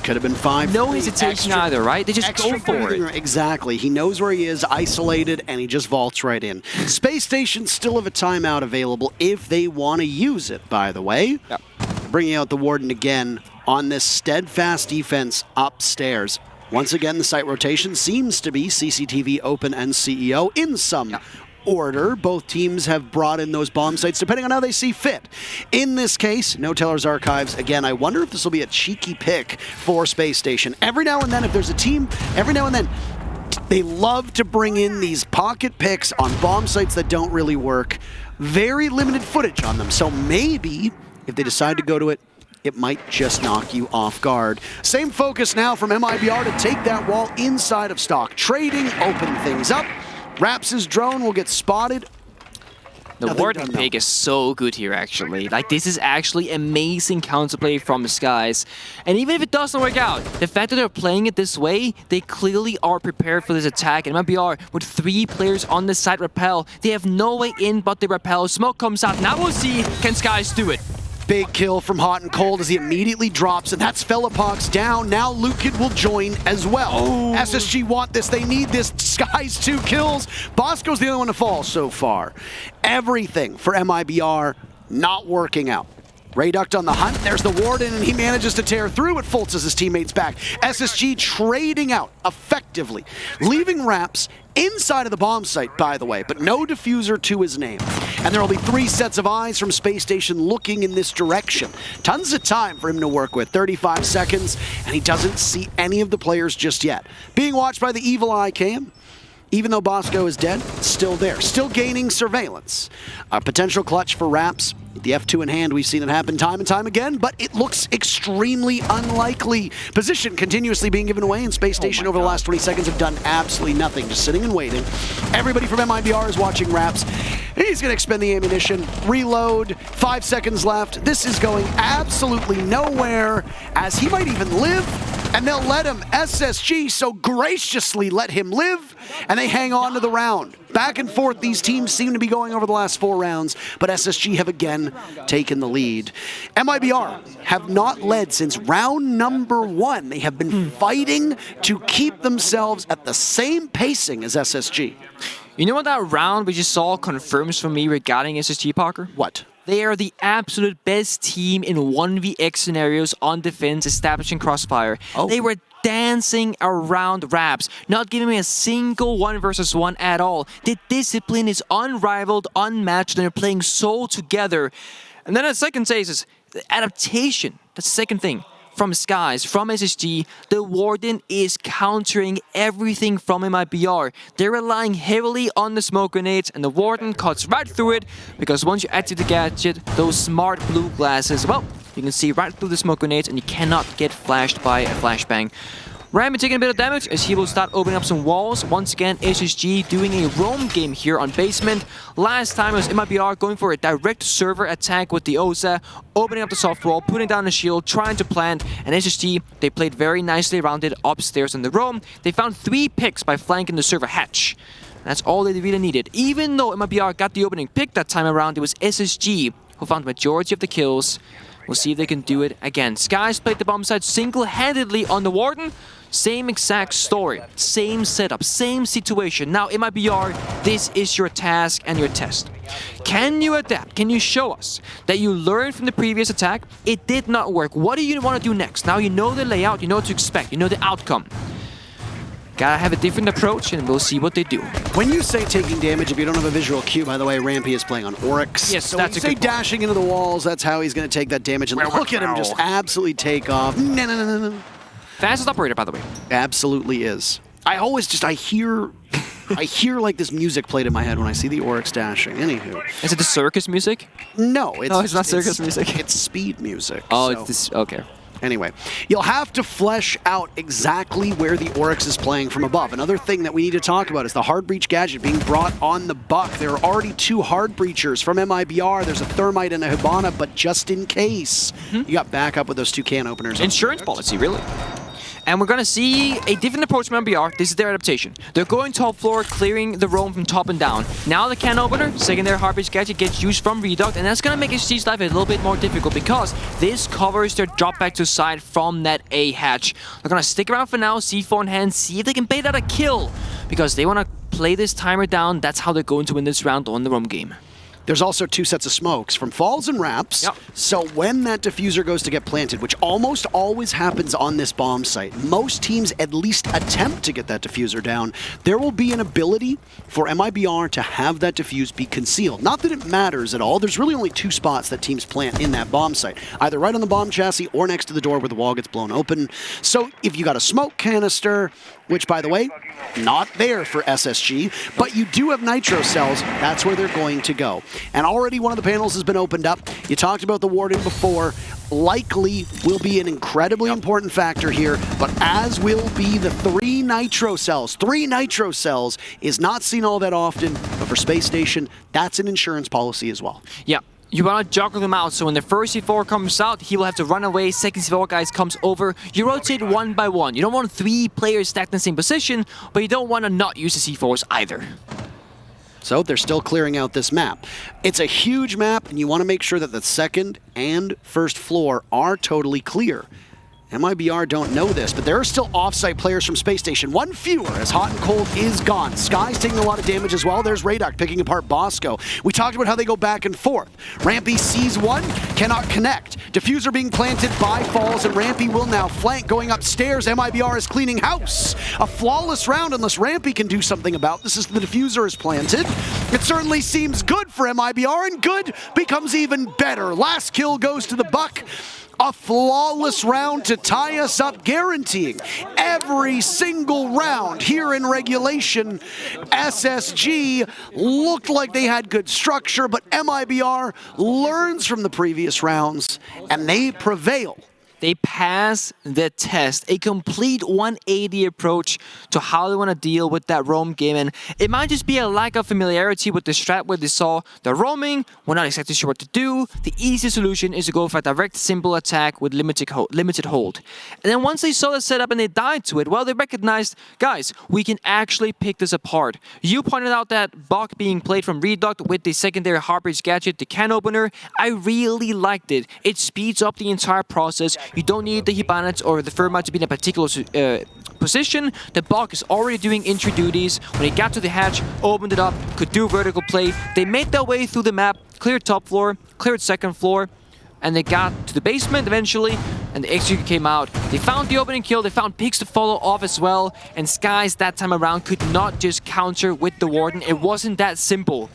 could have been 5. No hesitation either, right? They just go for it. Exactly. He knows where he is, isolated, and he just vaults right in. Space Station still have a timeout available if they want to use it, by the way. Yep. Bringing out the Warden again on this steadfast defense upstairs. Once again, the site rotation seems to be CCTV, Open, and CEO in some order. Both teams have brought in those bomb sites depending on how they see fit. In this case, No Teller's Archives. Again, I wonder if this will be a cheeky pick for Space Station. Every now and then, if there's a team, every now and then, they love to bring in these pocket picks on bomb sites that don't really work. Very limited footage on them. So maybe, if they decide to go to it, it might just knock you off guard. Same focus now from MIBR to take that wall inside of stock. Trading, open things up. Raps' drone will get spotted. The Warden pick is so good here, actually. Like, this is actually amazing counterplay from the Skies. And even if it doesn't work out, the fact that they're playing it this way, they clearly are prepared for this attack. And MIBR, with 3 players on the side repel, they have no way in but the repel. Smoke comes out. Now we'll see, can Skies do it? Big kill from Hot and Cold as he immediately drops, and that's Felipox down. Now Lukid will join as well. Oh. SSG want this. They need this. Skies 2 kills. Bosco's the only one to fall so far. Everything for MIBR not working out. Rayduct on the hunt. There's the Warden, and he manages to tear through. It Fultzes his teammates back. SSG trading out effectively, leaving Raps inside of the bomb site, by the way, but no diffuser to his name. And there will be 3 sets of eyes from Space Station looking in this direction. Tons of time for him to work with, 35 seconds, and he doesn't see any of the players just yet. Being watched by the Evil Eye Cam. Even though Bosco is dead, still there, still gaining surveillance. A potential clutch for Raps. The F2 in hand, we've seen it happen time and time again, but it looks extremely unlikely. Position continuously being given away, and Space Station over the last 20 seconds have done absolutely nothing, just sitting and waiting. Everybody from MIBR is watching Raps. He's going to expend the ammunition, reload, 5 seconds left. This is going absolutely nowhere, as he might even live, and they'll let him. SSG so graciously let him live, and they hang on to the round. Back and forth, these teams seem to be going over the last 4 rounds, but SSG have again taken the lead. MIBR have not led since round number 1. They have been fighting to keep themselves at the same pacing as SSG. You know what that round we just saw confirms for me regarding SSG, Parker? What? They are the absolute best team in 1vx scenarios on defense, establishing crossfire. Oh. They were dancing around Raps, not giving me a single 1v1 at all. The discipline is unrivaled, unmatched, and they're playing so together. And then the second phase is the adaptation. That's the second thing. from Skies, from SSG, the Warden is countering everything from MIBR. They're relying heavily on the smoke grenades, and the Warden cuts right through it, because once you activate the gadget, those smart blue glasses, well, you can see right through the smoke grenades, and you cannot get flashed by a flashbang. Rampy taking a bit of damage as he will start opening up some walls. Once again, SSG doing a roam game here on basement. Last time it was MIBR going for a direct server attack with the Osa, opening up the soft wall, putting down the shield, trying to plant, and SSG, they played very nicely around it upstairs in the roam. They found 3 picks by flanking the server hatch. That's all they really needed. Even though MIBR got the opening pick that time around, it was SSG who found the majority of the kills. We'll see if they can do it again. Skies played the bomb site single-handedly on the Warden. Same exact story, same setup, same situation. Now, MIBR, this is your task and your test. Can you adapt? Can you show us that you learned from the previous attack? It did not work. What do you want to do next? Now you know the layout, you know what to expect, you know the outcome. Gotta have a different approach, and we'll see what they do. When you say taking damage, if you don't have a visual cue, by the way, Rampy is playing on Oryx. Yes, so that's when you a say dashing into the walls, that's how he's going to take that damage. And look at him just absolutely take off. No. Fastest operator, by the way. Absolutely is. I always just, I hear like this music played in my head when I see the Oryx dashing. Anywho. Is it the circus music? No, it's not circus music. It's speed music. Oh, so. it's this, okay. Anyway, you'll have to flesh out exactly where the Oryx is playing from above. Another thing that we need to talk about is the hard breach gadget being brought on the Buck. There are already 2 hard breachers from MIBR. There's a Thermite and a Hibana, but just in case, you got backup with those 2 can openers. Insurance policy, really. And we're going to see a different approach from MIBR. This is their adaptation. They're going top floor, clearing the roam from top and down. Now the can opener, secondary hard breach gadget, gets used from Reduct, and that's going to make SSG's life a little bit more difficult because this covers their drop back to side from that A hatch. They're going to stick around for now, C4 in hand, see if they can bait out a kill because they want to play this timer down. That's how they're going to win this round on the roam game. There's also 2 sets of smokes from Falls and Wraps. Yep. So when that diffuser goes to get planted, which almost always happens on this bomb site, most teams at least attempt to get that diffuser down, there will be an ability for MIBR to have that diffuse be concealed. Not that it matters at all. There's really only 2 spots that teams plant in that bomb site, either right on the bomb chassis or next to the door where the wall gets blown open. So if you got a smoke canister, which, by the way, not there for SSG, but you do have nitro cells, that's where they're going to go. And already one of the panels has been opened up. You talked about the Warden before. Likely will be an incredibly important factor here, but as will be the 3 nitro cells. 3 nitro cells is not seen all that often, but for Space Station, that's an insurance policy as well. Yeah. You want to juggle them out, so when the first C4 comes out, he will have to run away, second C4 guys comes over. You rotate 1 by 1. You don't want 3 players stacked in the same position, but you don't want to not use the C4s either. So they're still clearing out this map. It's a huge map, and you want to make sure that the second and first floor are totally clear. MIBR don't know this, but there are still off-site players from Space Station. 1 fewer as Hot and Cold is gone. Sky's taking a lot of damage as well. There's Radoc picking apart Bosco. We talked about how they go back and forth. Rampy sees 1, cannot connect. Diffuser being planted by Falls, and Rampy will now flank going upstairs. MIBR is cleaning house. A flawless round unless Rampy can do something about this as the diffuser is planted. It certainly seems good for MIBR, and good becomes even better. Last kill goes to the Buck. A flawless round to tie us up, guaranteeing every single round here in regulation. SSG looked like they had good structure, but MIBR learns from the previous rounds, and they prevail. They pass the test, a complete 180 approach to how they want to deal with that roam game. And it might just be a lack of familiarity with the strat where they saw the roaming, we're not exactly sure what to do. The easiest solution is to go for a direct, simple attack with limited hold. And then once they saw the setup and they died to it, well, they recognized, guys, we can actually pick this apart. You pointed out that Buck being played from Reduct with the secondary Heartbreach gadget, the can opener. I really liked it. It speeds up the entire process. You don't need the Hibanas or the Thermite to be in a particular position. The Buck is already doing entry duties. When he got to the hatch, opened it up, could do vertical play. They made their way through the map, cleared top floor, cleared second floor, and they got to the basement eventually, and the execute came out. They found the opening kill, they found picks to follow off as well, and Skies that time around could not just counter with the Warden. It wasn't that simple.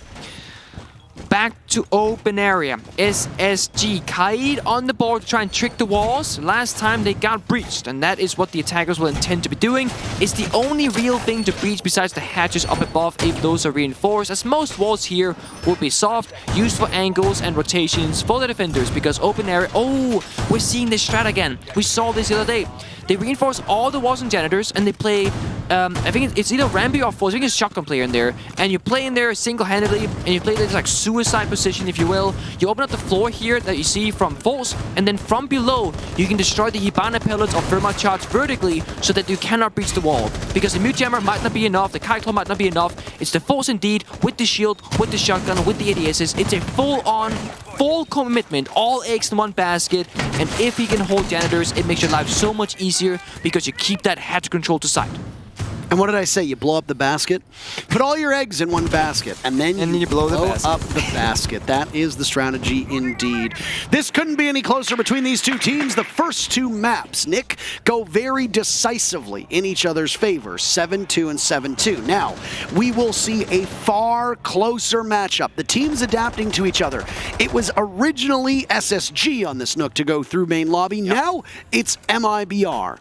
Back to open area. SSG kite on the board to try and trick the walls. Last time they got breached, and that is what the attackers will intend to be doing. It's the only real thing to breach besides the hatches up above if those are reinforced, as most walls here will be soft, used for angles and rotations for the defenders, because open area... Oh, we're seeing this strat again. We saw this the other day. They reinforce all the walls and janitors, and they play... I think it's either Rambi or Force. I think it's Shotgun player in there. And you play in there single-handedly, and you play this like suicide position, if you will. You open up the floor here that you see from Force, and then from below, you can destroy the Hibana pellets or thermite charge vertically so that you cannot breach the wall. Because the Mute Jammer might not be enough, the Kite Claw might not be enough. It's the Force indeed, with the shield, with the shotgun, with the ADSs. It's a full-on, full commitment, all eggs in one basket. And if he can hold janitors, it makes your life so much easier because you keep that hatch control to side. And what did I say? You blow up the basket? Put all your eggs in one basket, and then you blow up the basket. That is the strategy indeed. This couldn't be any closer between these two teams. The first two maps, Nick, go very decisively in each other's favor, 7-2 and 7-2. Now, we will see a far closer matchup. The teams adapting to each other. It was originally SSG on this Nook to go through main lobby. Yep. Now, it's MIBR.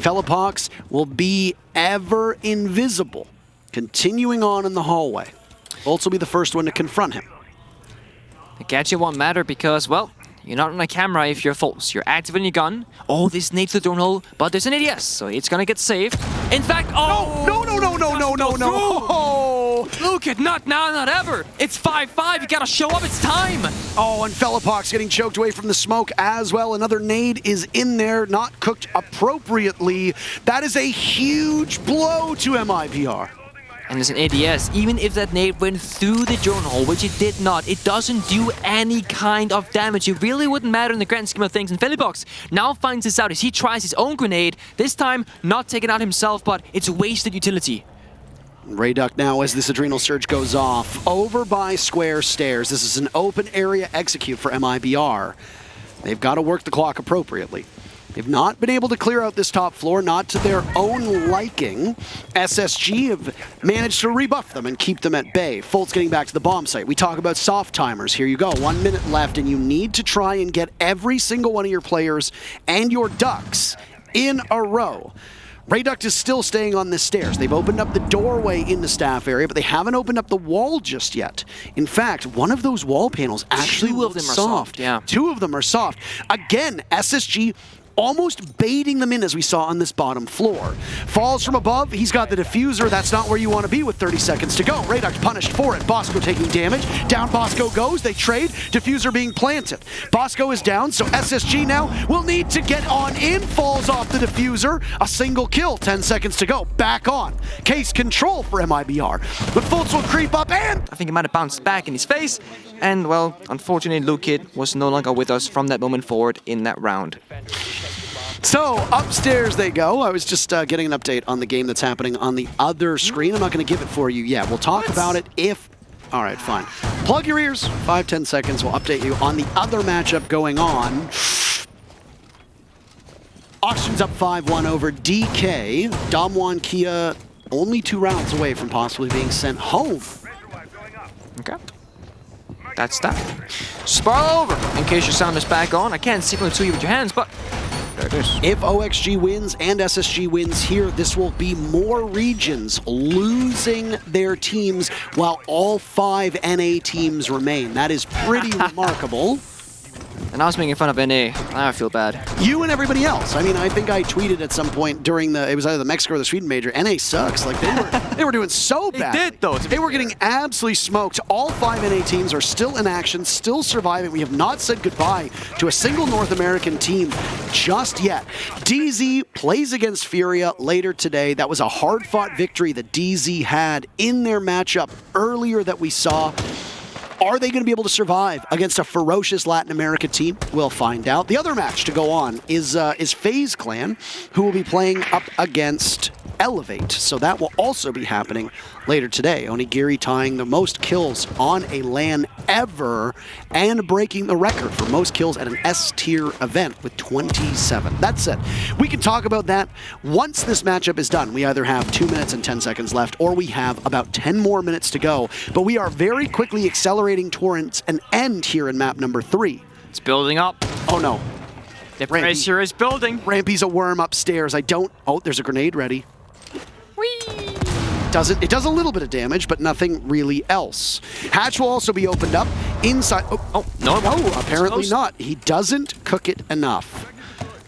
Felipox will be ever invisible, continuing on in the hallway. Volts will be the first one to confront him. The gadget won't matter because, well, you're not on a camera if you're false. You're activating your gun. Oh, this nades the drone hole, but there's an ADS, so it's gonna get saved. In fact, oh! No! Oh, look at not now, not ever. It's 5-5, you gotta show up, it's time. Oh, and Felipox getting choked away from the smoke as well. Another nade is in there, not cooked appropriately. That is a huge blow to MIBR. And there's an ADS. Even if that nade went through the drone hole, which it did not, it doesn't do any kind of damage. It really wouldn't matter in the grand scheme of things. And Felipox now finds this out as he tries his own grenade. This time, not taking out himself, but it's wasted utility. Rayduck now, as this Adrenal Surge goes off, over by square stairs. This is an open area execute for MIBR. They've got to work the clock appropriately. They've not been able to clear out this top floor, not to their own liking. SSG have managed to rebuff them and keep them at bay. Fult's getting back to the bomb site. We talk about soft timers. Here you go, 1 minute left, and you need to try and get every single one of your players and your ducks in a row. Rayduck is still staying on the stairs. They've opened up the doorway in the staff area, but they haven't opened up the wall just yet. In fact, one of those wall panels actually Two of them are soft. Yeah. Two of them are soft. Again, SSG almost baiting them in, as we saw on this bottom floor. Falls from above, he's got the diffuser. That's not where you want to be with 30 seconds to go. Rayduck punished for it. Bosco taking damage. Down Bosco goes. They trade. Diffuser being planted. Bosco is down, so SSG now will need to get on in. Falls off the diffuser. A single kill. 10 seconds to go. Back on. Case control for MIBR. But Fultz will creep up and... I think he might have bounced back in his face. And, well, unfortunately, Luke Kid was no longer with us from that moment forward in that round. So, upstairs they go. I was just getting an update on the game that's happening on the other screen. I'm not going to give it for you yet. We'll talk about it if... All right, fine. Plug your ears. 5-10 seconds. We'll update you on the other matchup going on. Auction's up 5-1 over DK. Damwon Kia only 2 rounds away from possibly being sent home. Okay. That's that. Spiral over, in case your sound is back on. I can't signal it to you with your hands, but there it is. If OXG wins and SSG wins here, this will be more regions losing their teams while all 5 NA teams remain. That is pretty remarkable. And I was making fun of NA. Now I feel bad. You and everybody else. I mean, I think I tweeted at some point during it was either the Mexico or the Sweden major, NA sucks. Like, they were doing so bad. They did, though. They were getting absolutely smoked. All 5 NA teams are still in action, still surviving. We have not said goodbye to a single North American team just yet. DZ plays against Furia later today. That was a hard-fought victory that DZ had in their matchup earlier that we saw. Are they going to be able to survive against a ferocious Latin America team? We'll find out. The other match to go on is FaZe Clan, who will be playing up against elevate. So that will also be happening later today. Onigiri tying the most kills on a LAN ever and breaking the record for most kills at an S-tier event with 27. That's it. We can talk about that once this matchup is done. We either have 2 minutes and 10 seconds left, or we have about 10 more minutes to go. But we are very quickly accelerating towards an end here in map number 3. It's building up. Oh no. The pressure is building. Rampy's a worm upstairs. Oh, there's a grenade ready. Whee! It does a little bit of damage, but nothing really else. Hatch will also be opened up inside. No, apparently not. He doesn't cook it enough.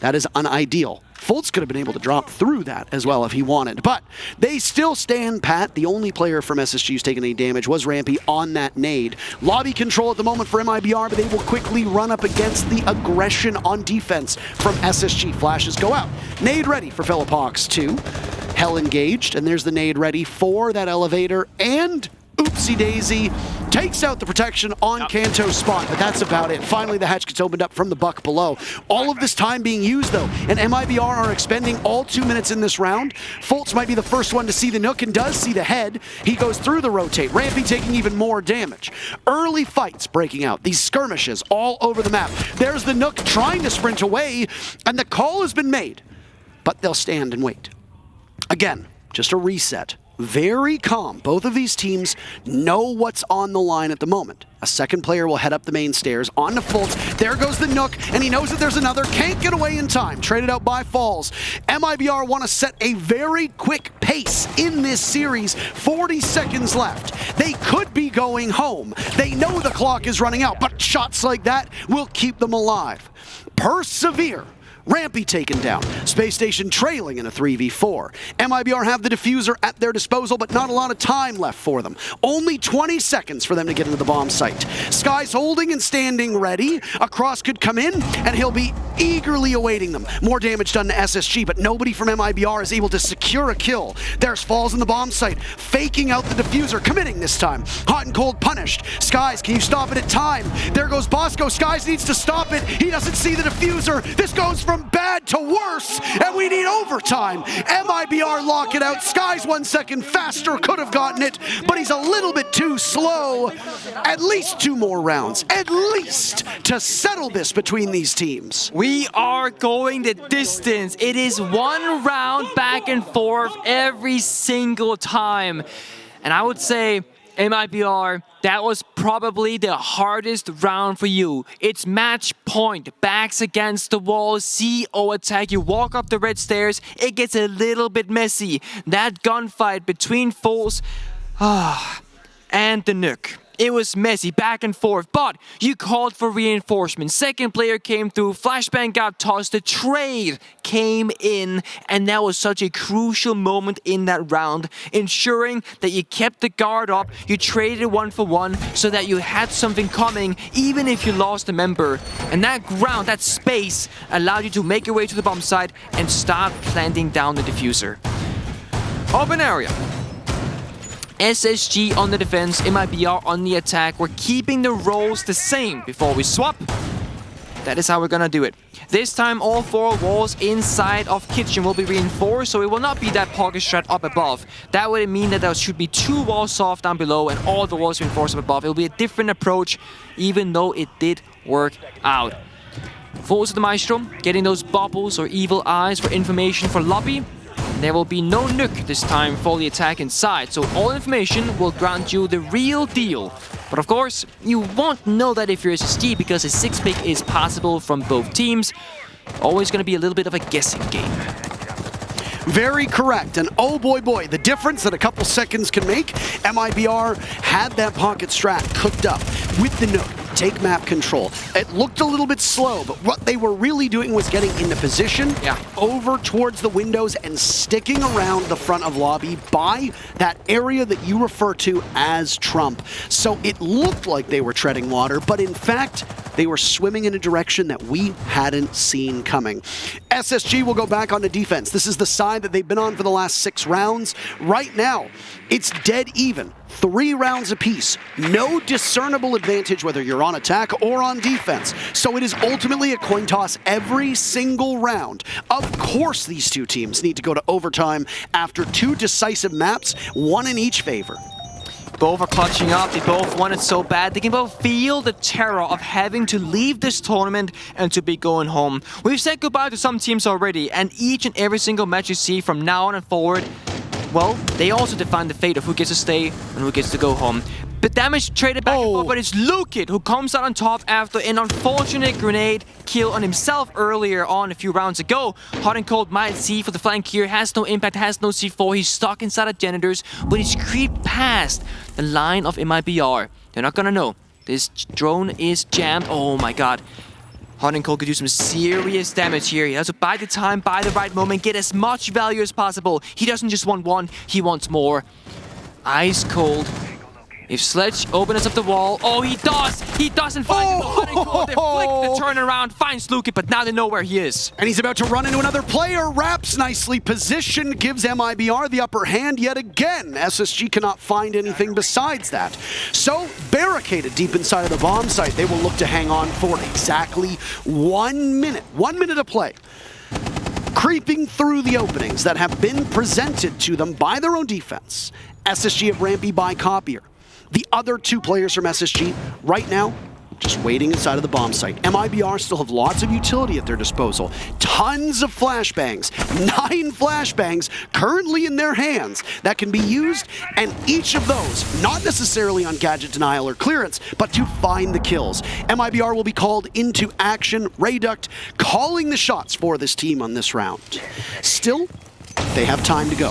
That is unideal. Fultz could have been able to drop through that as well if he wanted, but they still stand pat. The only player from SSG who's taken any damage was Rampy on that nade. Lobby control at the moment for MIBR, but they will quickly run up against the aggression on defense from SSG. Flashes go out. Nade ready for Philippox 2. Hell engaged, and there's the nade ready for that elevator, and oopsie daisy takes out the protection on Kanto's spot, but that's about it. Finally, the hatch gets opened up from the buck below. All of this time being used, though, and MIBR are expending all 2 minutes in this round. Fultz might be the first one to see the Nook and does see the head. He goes through the rotate. Rampy taking even more damage. Early fights breaking out. These skirmishes all over the map. There's the Nook trying to sprint away, and the call has been made, but they'll stand and wait. Again, just a reset. Very calm. Both of these teams know what's on the line at the moment. A second player will head up the main stairs, on to Fultz. There goes the Nook, and he knows that there's another. Can't get away in time. Traded out by Falls. MIBR want to set a very quick pace in this series. 40 seconds left. They could be going home. They know the clock is running out, but shots like that will keep them alive. Persevere. Rampy taken down. Spacestation trailing in a 3v4. MIBR have the diffuser at their disposal, but not a lot of time left for them. Only 20 seconds for them to get into the bomb site. Sky's holding and standing ready. A cross could come in, and he'll be eagerly awaiting them. More damage done to SSG, but nobody from MIBR is able to secure a kill. There's Falls in the bomb site, faking out the diffuser, committing this time. Hot and cold punished. Skies, can you stop it at time? There goes Bosco. Skies needs to stop it. He doesn't see the diffuser. This goes from bad to worse, and we need overtime. MIBR lock it out. Skies 1 second faster, could have gotten it, but he's a little bit too slow. At least 2 more rounds, at least, to settle this between these teams. We are going the distance. It is 1 round back and forth every single time. And I would say, MIBR, that was probably the hardest round for you. It's match point, backs against the wall, CO attack, you walk up the red stairs, it gets a little bit messy. That gunfight between Fultz and the Nook. It was messy, back and forth, but you called for reinforcements. Second player came through, flashbang got tossed, the trade came in, and that was such a crucial moment in that round, ensuring that you kept the guard up, you traded 1 for 1, so that you had something coming, even if you lost a member. And that ground, that space, allowed you to make your way to the bomb site and start planting down the diffuser. Open area. SSG on the defense, MIBR on the attack. We're keeping the roles the same before we swap. That is how we're gonna do it. This time, all 4 walls inside of kitchen will be reinforced, so it will not be that pocket strat up above. That would mean that there should be 2 walls soft down below and all the walls reinforced up above. It will be a different approach, even though it did work out. Fultz to the Maestro, getting those bubbles or evil eyes for information for lobby. There will be no Nook this time for the attack inside, so all information will grant you the real deal. But of course, you won't know that if you're SSG because a 6-pick is possible from both teams. Always going to be a little bit of a guessing game. Very correct, and oh boy, the difference that a couple seconds can make. MIBR had that pocket strat cooked up with the Nook. Take map control. It looked a little bit slow, but what they were really doing was getting into position over towards the windows and sticking around the front of lobby by that area that you refer to as Trump. So it looked like they were treading water, but in fact, they were swimming in a direction that we hadn't seen coming. SSG will go back onto defense. This is the side that they've been on for the last 6 rounds. Right now, it's dead even. 3 rounds apiece. No discernible advantage whether you're on attack or on defense. So it is ultimately a coin toss every single round. Of course these two teams need to go to overtime after 2 decisive maps, 1 in each favor. Both are clutching up. They both want it so bad. They can both feel the terror of having to leave this tournament and to be going home. We've said goodbye to some teams already, and each and every single match you see from now on and forward, well, they also define the fate of who gets to stay and who gets to go home. The damage traded back and forth, but it's Lukit who comes out on top after an unfortunate grenade kill on himself earlier on a few rounds ago. Hot and Cold might see for the flank here, has no impact, has no C4, he's stuck inside of Janitors, but he's creeped past the line of MIBR. They're not gonna know. This drone is jammed. Oh my god. Hot and Cold could do some serious damage here. He has to buy the time, buy the right moment, get as much value as possible. He doesn't just want one, he wants more. Ice cold. If Sledge opens up the wall, oh, he does! He doesn't find him. Hot and Cold, they flick the turnaround, finds Lukit, but now they know where he is. And he's about to run into another player. Wraps nicely positioned, gives MIBR the upper hand yet again. SSG cannot find anything besides that. So, barricaded deep inside of the bomb site, they will look to hang on for exactly 1 minute. 1 minute of play. Creeping through the openings that have been presented to them by their own defense. SSG have Rampy by Copier. The other 2 players from SSG, right now, just waiting inside of the bomb site. MIBR still have lots of utility at their disposal. Tons of flashbangs. 9 flashbangs currently in their hands that can be used, and each of those, not necessarily on gadget denial or clearance, but to find the kills. MIBR will be called into action. Rayduct calling the shots for this team on this round. Still, they have time to go.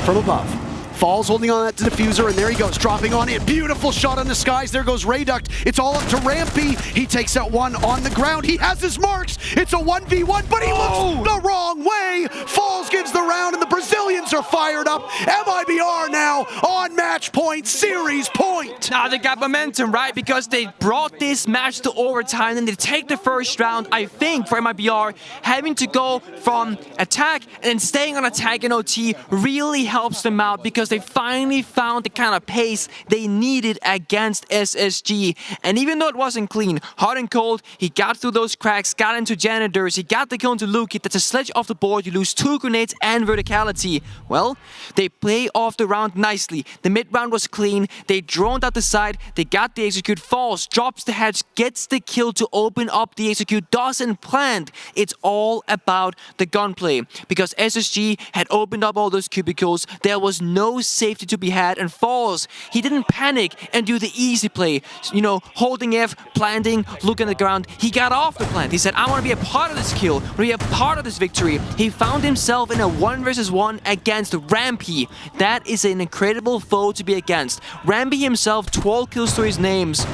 From above. Falls holding on to the diffuser, and there he goes, dropping on it. Beautiful shot on the skies. There goes Rayduct. It's all up to Rampy. He takes out one on the ground. He has his marks. It's a 1v1, but he looks the wrong way. Falls gives the round, and the Brazilians are fired up. MIBR now on match point, series point. Now they got momentum, right? Because they brought this match to overtime, and they take the first round, I think, for MIBR. Having to go from attack and then staying on attack in OT really helps them out because they finally found the kind of pace they needed against SSG. And even though it wasn't clean, Hot and Cold, he got through those cracks, got into Janitors, he got the kill into Lukit. That's a Sledge off the board. You lose 2 grenades and verticality. Well, they play off the round nicely. The mid round was clean. They droned out the side. They got the execute. Falls, drops the hatch, gets the kill to open up the execute. Doesn't plant. It's all about the gunplay. Because SSG had opened up all those cubicles. There was no safety to be had, and Falls, he didn't panic and do the easy play, you know, holding F, planting, looking at the ground. He got off the plant. He said, I want to be a part of this kill, I want to be a part of this victory. He found himself in a 1 versus 1 against Rampy. That is an incredible foe to be against. Rampy himself, 12 kills to his names.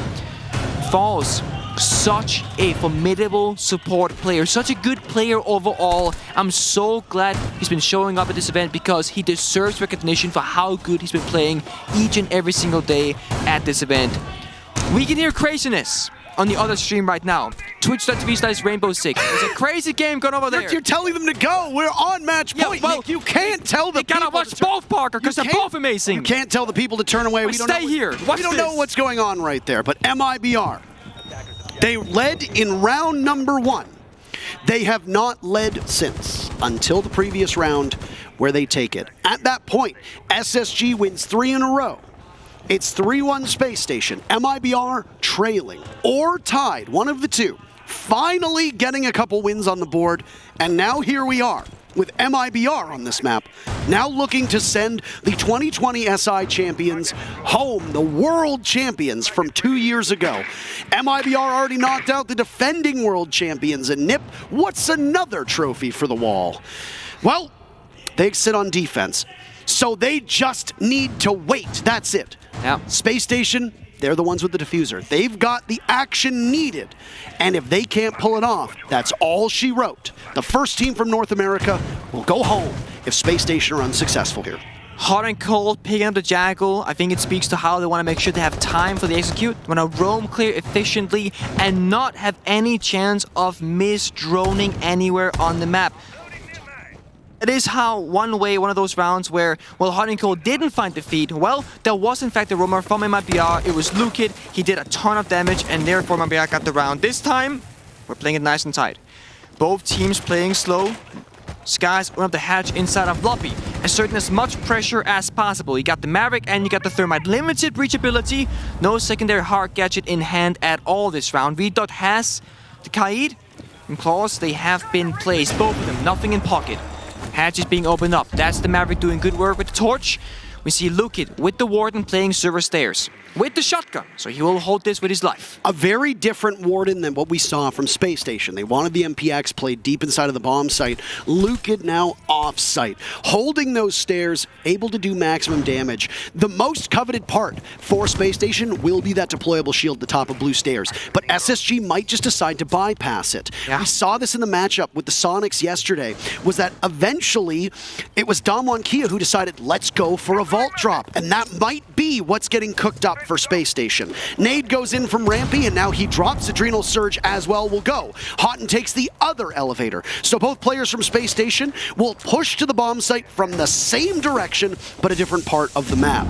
Falls, such a formidable support player, such a good player overall. I'm so glad he's been showing up at this event because he deserves recognition for how good he's been playing each and every single day at this event. We can hear craziness on the other stream right now. Twitch.tv/Rainbow6. There's a crazy game going over there. You're telling them to go. We're on match point. Well, Nick, you can't tell the people. You gotta watch both, Parker, because they're both amazing. You can't tell the people to turn away. We stay here. We don't know what's going on right there, but MIBR. They led in round number 1. They have not led since, until the previous round where they take it. At that point, SSG wins 3 in a row. It's 3-1 Space Station. MIBR trailing or tied, one of the two. Finally getting a couple wins on the board, and now here we are with MIBR on this map, now looking to send the 2020 SI champions home, the world champions from 2 years ago. MIBR already knocked out the defending world champions, and Nip, what's another trophy for the wall? Well, they sit on defense, so they just need to wait. That's it. Yeah. Space Station, they're the ones with the diffuser. They've got the action needed. And if they can't pull it off, that's all she wrote. The first team from North America will go home if Space Station are unsuccessful here. Hot and cold, picking up the Jackal. I think it speaks to how they want to make sure they have time for the execute. They want to roam clear efficiently and not have any chance of mis-droning anywhere on the map. It is how one of those rounds where, well, Hot and Cold didn't find defeat. Well, there was in fact a roamer from MIBR. It was Lukid. He did a ton of damage and therefore MIBR got the round. This time, we're playing it nice and tight. Both teams playing slow. Skies open up the hatch inside of Floppy, asserting as much pressure as possible. You got the Maverick and you got the Thermite. Limited breachability, no secondary hard gadget in hand at all this round. V-Dot has the Kaid and Claws. They have been placed, both of them, nothing in pocket. Hatch is being opened up. That's the Maverick doing good work with the torch. We see Lukid with the Warden playing server stairs with the shotgun, so he will hold this with his life. A very different Warden than what we saw from Space Station. They wanted the MPX played deep inside of the bomb site. Lukid now off-site, holding those stairs, able to do maximum damage. The most coveted part for Space Station will be that deployable shield at the top of blue stairs, but SSG might just decide to bypass it. Yeah. We saw this in the matchup with the Sonics yesterday, was that eventually it was Damwon Kia who decided, let's go for a vault drop, and that might be what's getting cooked up for Space Station. Nade goes in from Rampy, and now he drops Adrenal Surge as well. Will go. Houghton takes the other elevator. So both players from Space Station will push to the bomb site from the same direction, but a different part of the map.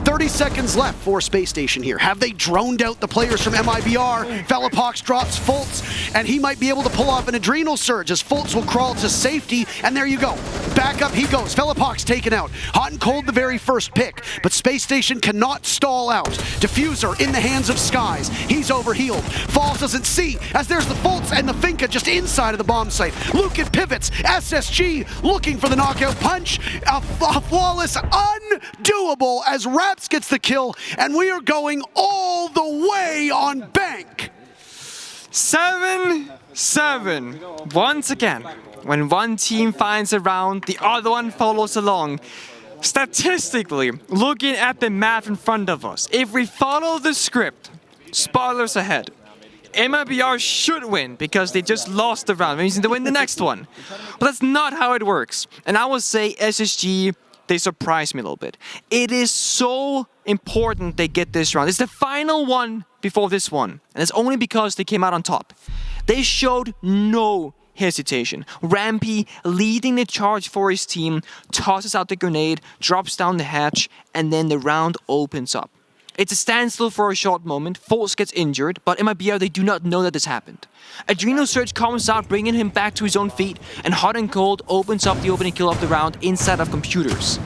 30 seconds left for Space Station here. Have they droned out the players from MIBR? Velopox drops Fultz, and he might be able to pull off an Adrenal Surge as Fultz will crawl to safety, and there you go. Back up he goes. Velopox taken out. Hot and Cold the very first pick, but Space Station cannot stall out. Diffuser in the hands of Skies. He's overhealed. Falls doesn't see as there's the Fultz and the Finka just inside of the bomb site. Lukid pivots. SSG looking for the knockout punch. A flawless, undoable as Raps gets the kill, and we are going all the way on Bank. 7-7. Once again, when one team finds a round, the other one follows along. Statistically, looking at the map in front of us, if we follow the script, spoilers ahead, MIBR should win because they just lost the round, meaning they win the next one. But that's not how it works. And I will say SSG, they surprised me a little bit. It is so important they get this round. It's the final one before this one. And it's only because they came out on top. They showed no hesitation. Rampy leading the charge for his team, tosses out the grenade, drops down the hatch, and then the round opens up. It's a standstill for a short moment. Fultz gets injured, but MIBR, they do not know that this happened. Adrenal Surge comes out, bringing him back to his own feet, and Hot and Cold opens up the opening kill of the round inside of computers.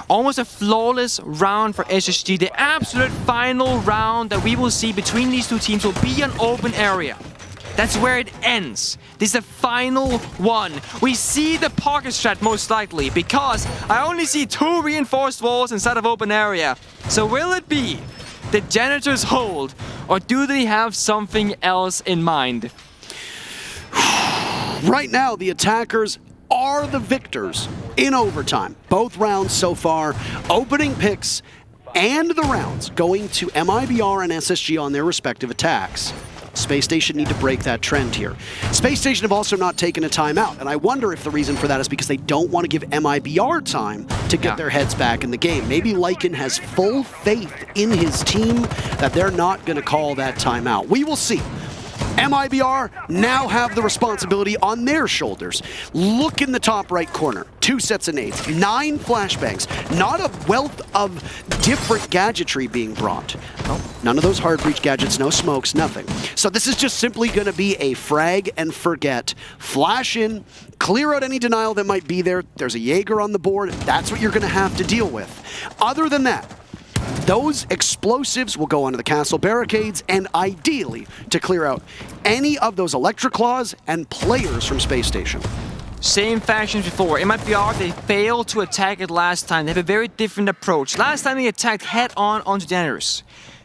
Almost a flawless round for SSG. The absolute final round that we will see between these two teams will be an open area. That's where it ends. This is the final one. We see the pocket strat most likely because I only see 2 reinforced walls inside of open area. So will it be the Janitor's hold, or do they have something else in mind? Right now, the attackers are the victors in overtime. Both rounds so far, opening picks and the rounds going to MIBR and SSG on their respective attacks. Space Station need to break that trend here. Space Station have also not taken a timeout, and I wonder if the reason for that is because they don't want to give MIBR time to get their heads back in the game. Maybe Lycan has full faith in his team that they're not going to call that timeout. We will see. MIBR now have the responsibility on their shoulders. Look in the top right corner. 2 sets of nades, 9 flashbangs, not a wealth of different gadgetry being brought. Oh, none of those hard breach gadgets, no smokes, nothing. So this is just simply going to be a frag and forget. Flash in, clear out any denial that might be there. There's a Jaeger on the board. That's what you're going to have to deal with. Other than that, those explosives will go onto the castle barricades and ideally to clear out any of those electric claws and players from Space Station. Same factions before. MIBR, they failed to attack it last time. They have a very different approach. Last time they attacked head-on onto Daenerys.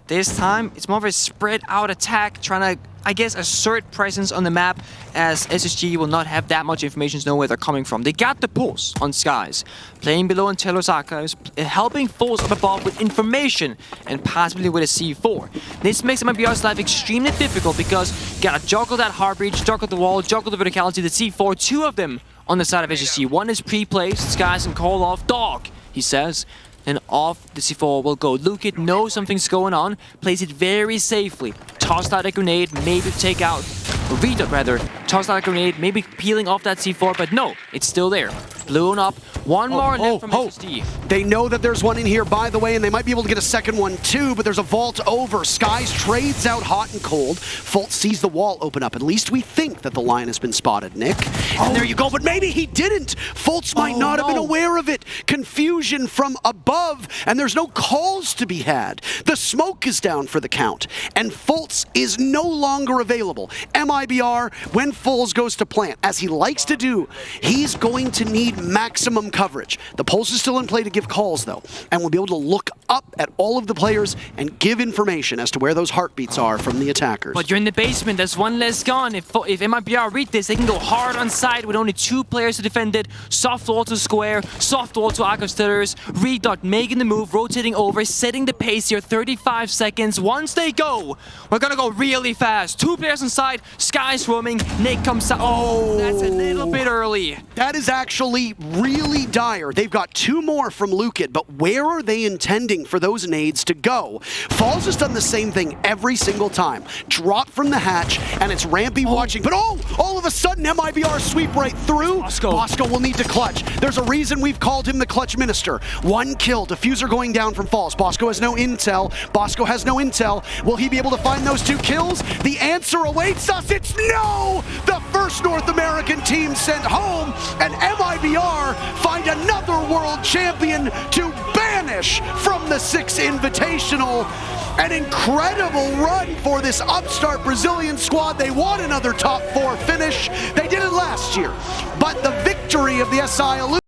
This time, it's more of a spread-out attack, trying to, I guess, assert presence on the map, as SSG will not have that much information to know where they're coming from. They got the pulse on Skies. Playing below in Telosaka is helping Fultz up above with information, and possibly with a C4. This makes MIBR's life extremely difficult because you gotta juggle that hard breach, juggle the wall, juggle the verticality, the C4, 2 of them on the side of SSG. One is pre-placed, Skies can call off Dog, he says. And off the C4 will go. Lukit knows something's going on, plays it very safely. Tossed out a grenade, maybe take out, or Redot rather, tossed out a grenade, maybe peeling off that C4, but no, it's still there. Blown up. One more left from SSG. They know that there's one in here, by the way, and they might be able to get a second one too, but there's a vault over. Skies trades out hot and cold. Fultz sees the wall open up. At least we think that the line has been spotted, Nick. And there you go, but maybe he didn't. Fultz might not have been aware of it. Confusion from above, and there's no calls to be had. The smoke is down for the count, and Fultz is no longer available. MIBR, when Fulls goes to plant, as he likes to do, he's going to need maximum coverage. The pulse is still in play to give calls, though, and we'll be able to look up at all of the players and give information as to where those heartbeats are from the attackers. But you're in the basement, there's one less gone. If MIBR read this, they can go hard on side with only 2 players to defend it. Soft wall to square, soft wall to Arc of Stealers. Redot making the move, rotating over, setting the pace here, 35 seconds. Once they go, we're gonna go really fast. 2 players inside, Sky's roaming, Nick comes out. Oh, that's a little bit early. That is actually really dire. They've got 2 more from Lukit, but where are they intending for those nades to go? Falls has done the same thing every single time. Drop from the hatch, and it's Rampy watching, but all of a sudden MIBR sweep right through. Bosco will need to clutch. There's a reason we've called him the clutch minister. 1 kill, diffuser going down from Falls. Bosco has no intel. Bosco has no intel. Will he be able to find those 2 kills? The answer awaits us. It's no! The first North American team sent home, and MIBR find another world champion to banish from the 6 Invitational. An incredible run for this upstart Brazilian squad. They want another top 4 finish. They did it last year, but the victory of the SI